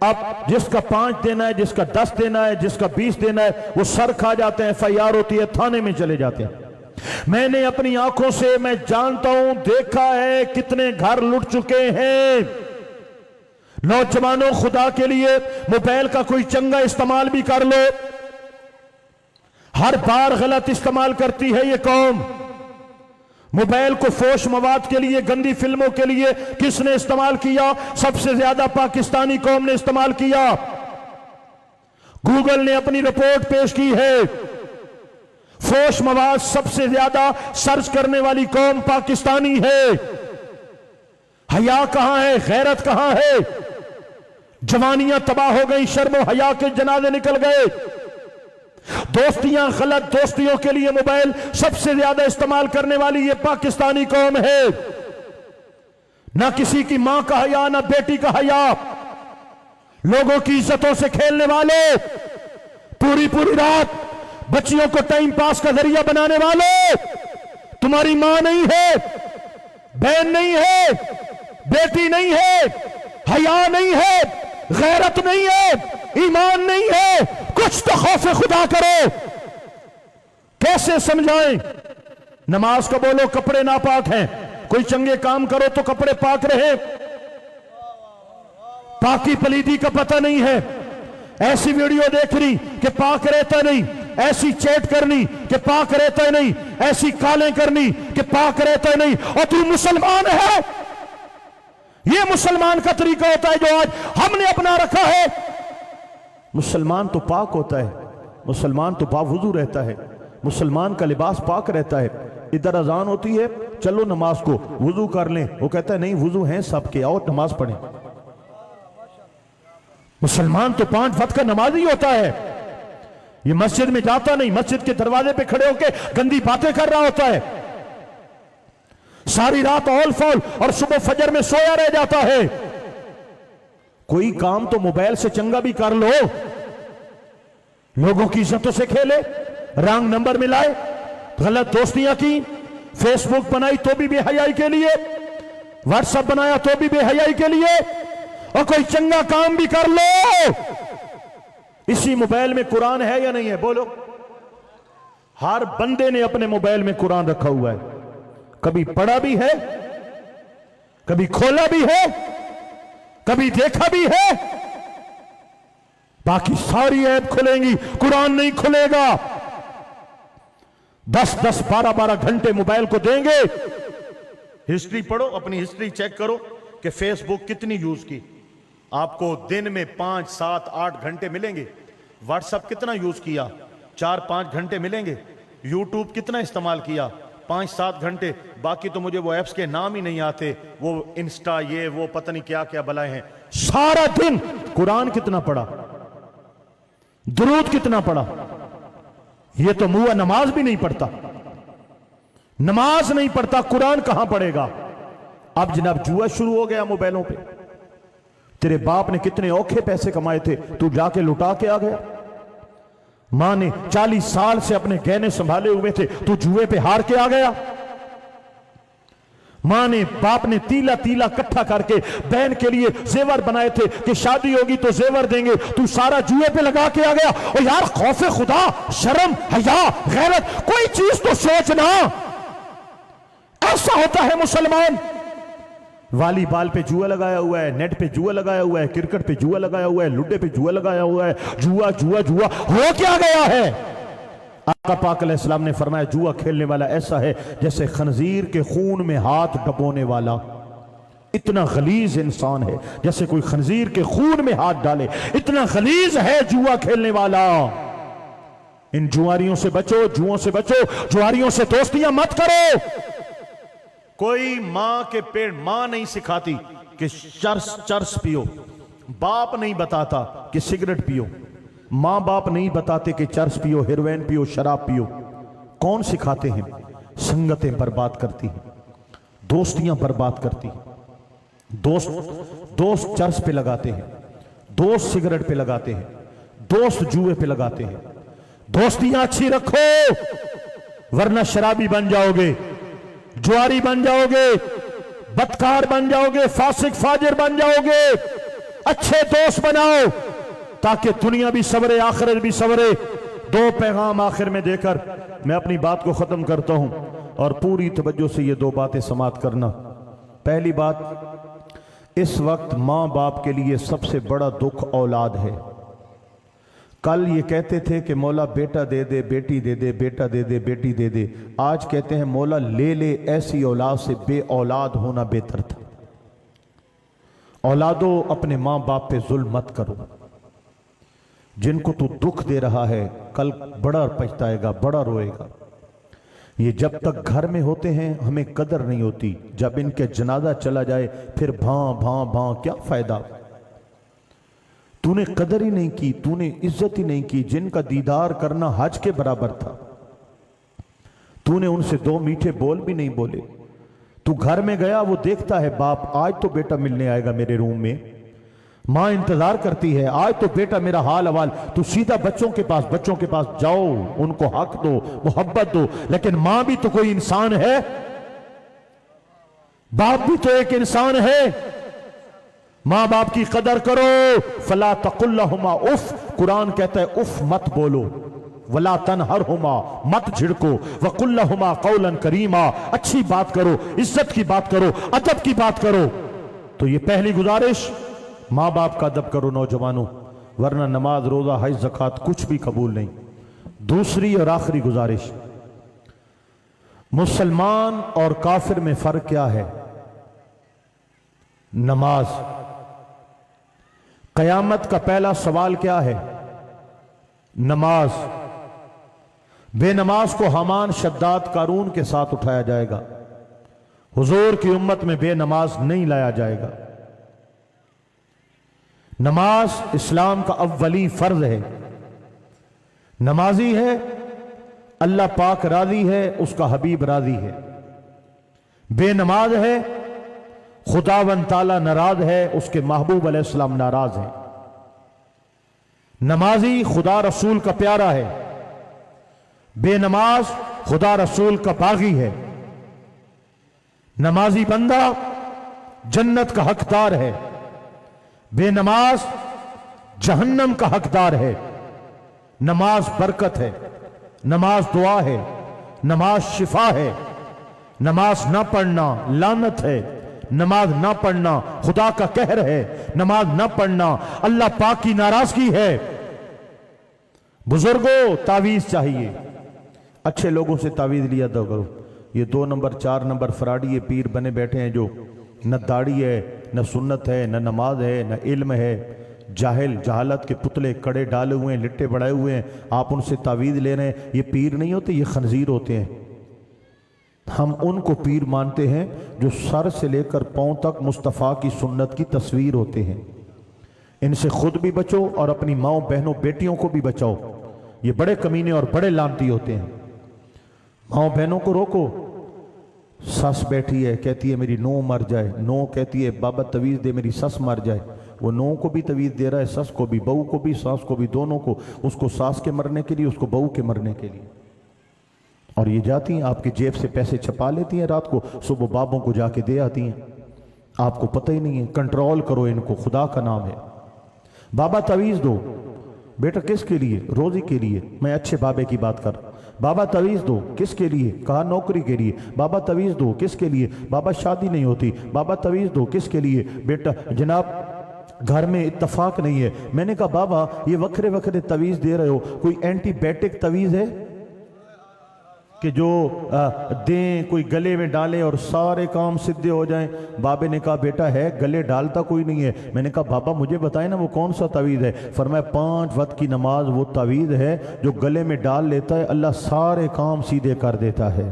अब जिसका 5 देना है, जिसका 10 देना है, जिसका 20 देना है, वो सर खा जाते हैं, FIR होती है, थाने में चले जाते हैं। मैंने अपनी आंखों से, मैं जानता हूं, देखा है कितने घर लुट चुके हैं। नौजवानों, खुदा के लिए मोबाइल का कोई चंगा इस्तेमाल भी कर लो। हर बार गलत इस्तेमाल करती है ये कौम। मोबाइल को फोश मवाद के लिए, गंदी फिल्मों के लिए किसने इस्तेमाल किया? सबसे ज्यादा पाकिस्तानी कौम ने इस्तेमाल किया। गूगल ने अपनी रिपोर्ट पेश की है, फोश मवाद सबसे ज्यादा सर्च करने वाली कौम पाकिस्तानी है। हया कहां है? गैरत कहां है? जवानियां तबाह हो गई, शर्मो हया के जनाजे निकल गए। दोस्तियां, गलत दोस्तियों के लिए मोबाइल सबसे ज्यादा इस्तेमाल करने वाली ये पाकिस्तानी कौम है। ना किसी की मां का हया, ना बेटी का हया। लोगों की इज्जतों से खेलने वालों, पूरी पूरी रात बच्चियों को टाइम पास का जरिया बनाने वालों, तुम्हारी मां नहीं है, बहन नहीं है, बेटी नहीं है, हया नहीं है, गैरत नहीं है, ईमान नहीं है, कुछ तो खौफ खुदा करो। कैसे समझाएं? नमाज को बोलो कपड़े नापाक हैं, कोई चंगे काम करो तो कपड़े पाक रहे, पाकी पलीदी का पता नहीं है। ऐसी वीडियो देख रही कि पाक रहता नहीं, ऐसी चैट करनी कि पाक रहता नहीं, ऐसी कालें करनी कि पाक रहता नहीं, और तू मुसलमान है। यह मुसलमान का तरीका होता है जो आज हमने अपना रखा है। मुसलमान तो पाक होता है, मुसलमान तो बावुजू रहता है, मुसलमान का लिबास पाक रहता है। इधर अजान होती है, चलो नमाज को वुजू कर लें, वो कहता है नहीं वुजू हैं सबके, आओ नमाज पढ़ें। मुसलमान तो 5 वक्त का नमाज ही होता है। ये मस्जिद में जाता नहीं, मस्जिद के दरवाजे पे खड़े होकर गंदी बातें कर रहा होता है, सारी रात ऑल फॉल और सुबह फजर में सोया रह जाता है। कोई काम तो मोबाइल से चंगा भी कर लो। लोगों की इज्जतों से खेले, रंग नंबर मिलाए, गलत दोस्तियां की, फेसबुक बनाई तो भी बेहयाई के लिए, व्हाट्सएप बनाया तो भी बेहयाई के लिए, और कोई चंगा काम भी कर लो। इसी मोबाइल में कुरान है या नहीं है? बोलो। हर बंदे ने अपने मोबाइल में कुरान रखा हुआ है, कभी पढ़ा भी है, कभी खोला भी है, कभी देखा भी है। बाकी सारी ऐप खुलेंगी, कुरान नहीं खुलेगा। 10-10, 12-12 घंटे मोबाइल को देंगे। हिस्ट्री पढ़ो, अपनी हिस्ट्री चेक करो कि फेसबुक कितनी यूज की, आपको दिन में 5, 7, 8 घंटे मिलेंगे। व्हाट्सएप कितना यूज किया, 4-5 घंटे मिलेंगे। यूट्यूब कितना इस्तेमाल किया, 5-7 घंटे। बाकी तो मुझे वो ऐप्स के नाम ही नहीं आते, वो इंस्टा, ये वो पता नहीं क्या क्या बलाए हैं। सारा दिन कुरान कितना पढ़ा, दुरूद कितना पढ़ा। ये तो मुआ नमाज भी नहीं पढ़ता, नमाज नहीं पढ़ता, कुरान कहां पढ़ेगा। अब जनाब जुआ शुरू हो गया मोबाइलों पे। तेरे बाप ने कितने औखे पैसे कमाए थे, तू जाके लुटा के आ गया। मां ने 40 साल से अपने गहने संभाले हुए थे, तू जुए पे हार के आ गया। मां ने, बाप ने तीला तीला इकट्ठा करके बहन के लिए जेवर बनाए थे कि शादी होगी तो जेवर देंगे, तू सारा जुए पे लगा के आ गया। और यार खौफे खुदा, शर्म, हया, गैरत, कोई चीज तो सोचना। ऐसा होता है मुसलमान। वॉलीबॉल पे जुआ लगाया हुआ है, नेट पे जुआ लगाया हुआ है, क्रिकेट पे जुआ लगाया हुआ है, लुड्डे पे जुआ लगाया हुआ है। जुआ जुआ जुआ हो क्या गया है? आका पाक अलैहिस्सलाम ने फरमाया जुआ खेलने वाला ऐसा है जैसे खंजीर के खून में हाथ डबोने वाला। इतना गलीज इंसान है, जैसे कोई खंजीर के खून में हाथ डाले, इतना गलीज है जुआ खेलने वाला। इन जुआरियों से बचो, जुओं से बचो, जुआरियों से दोस्तियां मत करो। कोई मां के पेड़, मां नहीं सिखाती कि चरस पियो, बाप नहीं बताता कि सिगरेट पियो, मां बाप नहीं बताते कि चरस पियो, हेरोइन पियो, शराब पियो। कौन सिखाते हैं? संगतें बर्बाद करती हैं, दोस्तियां बर्बाद करती हैं। दोस्त चरस पे लगाते हैं, दोस्त सिगरेट पे लगाते हैं, दोस्त जुए पे लगाते हैं। दोस्तियां अच्छी रखो, वरना शराबी बन जाओगे, जुआरी बन जाओगे, बदकार बन जाओगे, फासिक फाजिर बन जाओगे। अच्छे दोस्त बनाओ ताकि दुनिया भी सवरे, आखिरत भी सवरे। 2 पैगाम आखिर में देकर मैं अपनी बात को खत्म करता हूं, और पूरी तवज्जो से ये 2 बातें समाप्त करना। पहली बात, इस वक्त मां बाप के लिए सबसे बड़ा दुख औलाद है। कल ये कहते थे कि मौला बेटा दे दे, बेटी दे दे, बेटा दे दे, बेटी दे दे। आज कहते हैं मौला ले ले, ऐसी औलाद से बे औलाद होना बेहतर था। औलादो, अपने मां बाप पे जुल्म मत करो। जिनको तू दुख दे रहा है, कल बड़ा पछताएगा, बड़ा रोएगा। ये जब तक घर में होते हैं हमें कदर नहीं होती, जब इनके जनाजा चला जाए फिर भां भां भां, क्या फायदा। तूने कदर ही नहीं की, तूने इज्जत ही नहीं की। जिनका दीदार करना हज के बराबर था, तूने उनसे 2 मीठे बोल भी नहीं बोले। तू घर में गया, वो देखता है बाप आज तो बेटा मिलने आएगा मेरे रूम में, माँ इंतजार करती है, आज तो बेटा मेरा हाल अवाल, तो सीधा बच्चों के पास जाओ, उनको हक दो, मोहब्बत दो। लेकिन माँ भी तो कोई इंसान है, बाप भी तो एक इंसान है। माँ बाप की कदर करो। फला तकुल्लहुमा उफ, कुरान कहता है उफ मत बोलो। वला तनहरहुमा, मत झिड़को। वकुल्लहुमा कौलन करीमा, अच्छी बात करो, इज्जत की बात करो, अदब की बात करो। तो ये पहली गुजारिश, माँ बाप का अदब करो नौजवानों, वरना नमाज रोजा हज ज़कात कुछ भी कबूल नहीं। दूसरी और आखिरी गुजारिश, मुसलमान और काफिर में फर्क क्या है? नमाज। कयामत का पहला सवाल क्या है? नमाज। बेनमाज को हामान शद्दाद कारून के साथ उठाया जाएगा। हुजूर की उम्मत में बेनमाज नहीं लाया जाएगा। नमाज इस्लाम का अव्वली फर्ज है। नमाजी है, अल्लाह पाक राजी है, उसका हबीब राजी है। बेनमाज है, खुदावन ताला नाराज है, उसके महबूब अलैहिस्सलाम नाराज है। नमाजी खुदा रसूल का प्यारा है, बेनमाज खुदा रसूल का बागी है। नमाजी बंदा जन्नत का हकदार है, बेनमाज जहन्नम का हकदार है। नमाज बरकत है, नमाज दुआ है, नमाज शिफा है। नमाज ना पढ़ना लानत है, नमाज ना पढ़ना खुदा का कहर है, नमाज ना पढ़ना अल्लाह पाक की नाराजगी है। बुजुर्गों, तावीज चाहिए, अच्छे लोगों से तावीज लिया दो करो। ये 2 नंबर 4 नंबर फराडी ये पीर बने बैठे हैं, जो न दाढ़ी है, न सुन्नत है, न नमाज है, न इल्म है, जाहिल जहालत के पुतले कड़े डाले हुए हैं, लिट्टे बढ़ाए हुए हैं, आप उनसे तावीज ले रहे हैं। ये पीर नहीं होते, ये खंजीर होते हैं। हम उनको पीर मानते हैं जो सर से लेकर पांव तक मुस्तफ़ा की सुन्नत की तस्वीर होते हैं। इनसे खुद भी बचो और अपनी माओ बहनों बेटियों को भी बचाओ। ये बड़े कमीने और बड़े लानती होते हैं। माओ बहनों को रोको। सस बैठी है, कहती है मेरी नौ मर जाए, नौ कहती है बाबा तवीज़ दे मेरी सस मर जाए। वो नौ को भी तवीज़ दे रहा है, सस को भी, बहू को भी, सास को भी, दोनों को। उसको सास के मरने के लिए, उसको बहू के मरने के लिए। और ये जाती हैं आपकी जेब से पैसे छपा लेती हैं, रात को सुबह बाबों को जाके दे आती हैं। आपको पता ही नहीं है। कंट्रोल करो इनको, खुदा का नाम है। बाबा तवीज़ दो, बेटा किसके लिए? रोज़ी के लिए। मैं अच्छे बाबे की बात कर। बाबा तवीज़ दो, किसके लिए? कहा नौकरी के लिए। बाबा तवीज़ दो, किसके लिए? बाबा शादी नहीं होती। बाबा तवीज़ दो, किसके लिए? बेटा जनाब घर में इत्तफाक नहीं है। मैंने कहा बाबा ये वक्रे वक्रे तवीज़ दे रहे हो, कोई एंटीबायोटिक तवीज़ है कि जो दें, कोई गले में डालें और सारे काम सीधे हो जाएं? बाबे ने कहा बेटा है, गले डालता कोई नहीं है। मैंने कहा बाबा मुझे बताएं ना वो कौन सा तवीज़ है। फरमाया 5 वक्त की नमाज वो तवीज़ है जो गले में डाल लेता है, अल्लाह सारे काम सीधे कर देता है।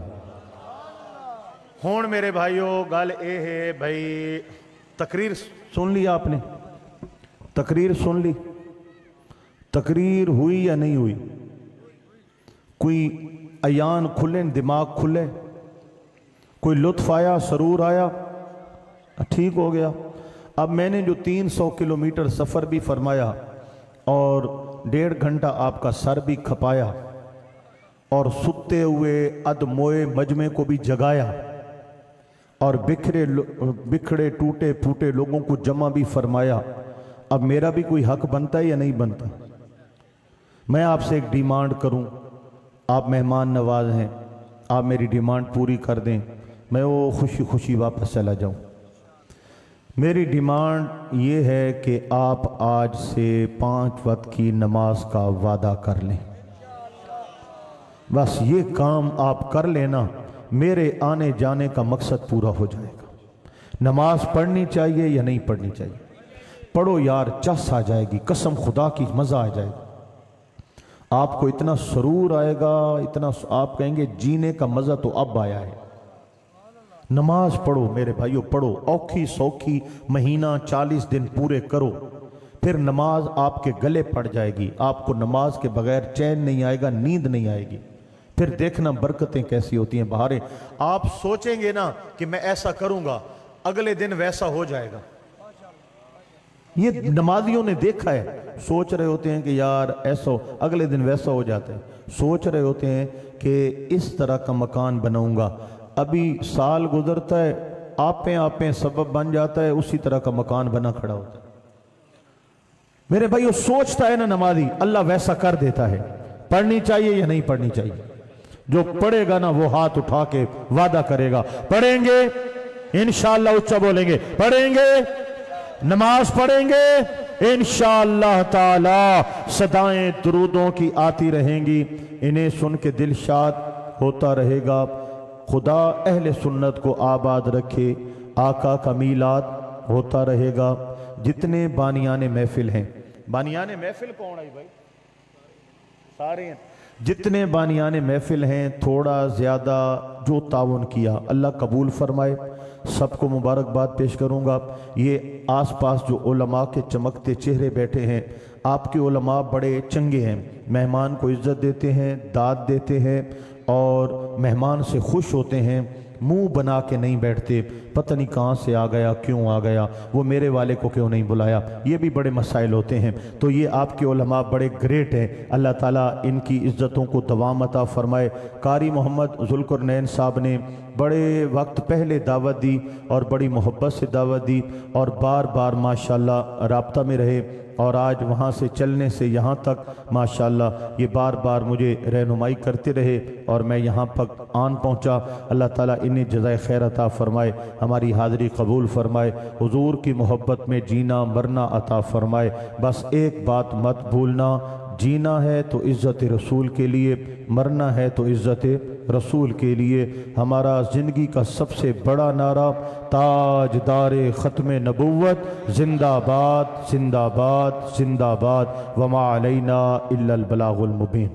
हुण मेरे भाइयों गल ये है भाई, तकरीर सुन ली आपने? तकरीर सुन ली? तकरीर हुई या नहीं हुई? कोई अयान खुले, दिमाग खुले, कोई लुत्फ आया, सरूर आया, ठीक हो गया। अब मैंने जो 300 किलोमीटर सफ़र भी फरमाया और 1.5 घंटा आपका सर भी खपाया और सुते हुए अधमोए मजमे को भी जगाया और बिखड़े टूटे फूटे लोगों को जमा भी फरमाया, अब मेरा भी कोई हक बनता है या नहीं बनता? मैं आपसे एक डिमांड करूं, आप मेहमान नवाज हैं, आप मेरी डिमांड पूरी कर दें, मैं वो खुशी खुशी वापस चला जाऊं। मेरी डिमांड ये है कि आप आज से 5 वक्त की नमाज का वादा कर लें। बस ये काम आप कर लेना, मेरे आने जाने का मकसद पूरा हो जाएगा। नमाज पढ़नी चाहिए या नहीं पढ़नी चाहिए? पढ़ो यार, चस आ जाएगी, कसम खुदा की, मज़ा आ जाएगा। आपको इतना सरूर आएगा, इतना आप कहेंगे जीने का मज़ा तो अब आया है। नमाज पढ़ो मेरे भाइयों, पढ़ो। औखी सौखी महीना 40 दिन पूरे करो, फिर नमाज आपके गले पड़ जाएगी। आपको नमाज के बगैर चैन नहीं आएगा, नींद नहीं आएगी। फिर देखना बरकतें कैसी होती हैं, बहारें। आप सोचेंगे ना कि मैं ऐसा करूंगा, अगले दिन वैसा हो जाएगा। یہ نمازیوں نے دیکھا ہے، سوچ رہے ہوتے ہیں کہ یار ایسا ہو، اگلے دن ویسا ہو جاتا ہے، سوچ رہے ہوتے ہیں کہ اس طرح کا مکان بناؤں گا، ابھی سال گزرتا ہے، آپیں سبب بن جاتا ہے، اسی طرح کا مکان بنا کھڑا ہوتا ہے۔ میرے بھائیو سوچتا ہے نا نمازی، اللہ ویسا کر دیتا ہے۔ پڑھنی چاہیے یا نہیں پڑھنی چاہیے؟ جو پڑھے گا نا وہ ہاتھ اٹھا کے وعدہ کرے گا پڑھیں گے انشاءاللہ، اچھا بولیں گے پڑھیں گے، نماز پڑھیں گے انشاءاللہ تعالی، صدائیں درودوں کی آتی رہیں گی، انہیں سن کے دل شاد ہوتا رہے گا۔ خدا اہل سنت کو آباد رکھے، آقا کا میلاد ہوتا رہے گا۔ جتنے بانیان محفل ہیں، بانیان محفل کون ہے بھائی؟ سارے ہیں، جتنے بانیان محفل ہیں، تھوڑا زیادہ جو تعاون کیا اللہ قبول فرمائے، سب کو مبارکباد پیش کروں گا۔ یہ آس پاس جو علماء کے چمکتے چہرے بیٹھے ہیں، آپ کے علماء بڑے چنگے ہیں، مہمان کو عزت دیتے ہیں، داد دیتے ہیں، اور مہمان سے خوش ہوتے ہیں، منہ بنا کے نہیں بیٹھتے، پتہ نہیں کہاں سے آ گیا، کیوں آ گیا، وہ میرے والے کو کیوں نہیں بلایا، یہ بھی بڑے مسائل ہوتے ہیں۔ تو یہ آپ کے علماء بڑے گریٹ ہیں، اللہ تعالیٰ ان کی عزتوں کو دوام عطا فرمائے۔ قاری محمد ذوالقرنین صاحب نے بڑے وقت پہلے دعوت دی اور بڑی محبت سے دعوت دی، اور بار بار ماشاءاللہ رابطہ میں رہے، اور آج وہاں سے چلنے سے یہاں تک ماشاءاللہ یہ بار بار مجھے رہنمائی کرتے رہے، اور میں یہاں تک آن پہنچا۔ اللہ تعالیٰ انہیں جزائے خیر عطا فرمائے، ہماری حاضری قبول فرمائے، حضور کی محبت میں جینا مرنا عطا فرمائے۔ بس ایک بات مت بھولنا، جینا ہے تو عزت رسول کے لیے، مرنا ہے تو عزت رسول کے لیے۔ ہمارا زندگی کا سب سے بڑا نعرہ تاجدار ختم نبوت، زندہ باد زندہ باد زندہ باد، وما علینا الا البلاغ المبین۔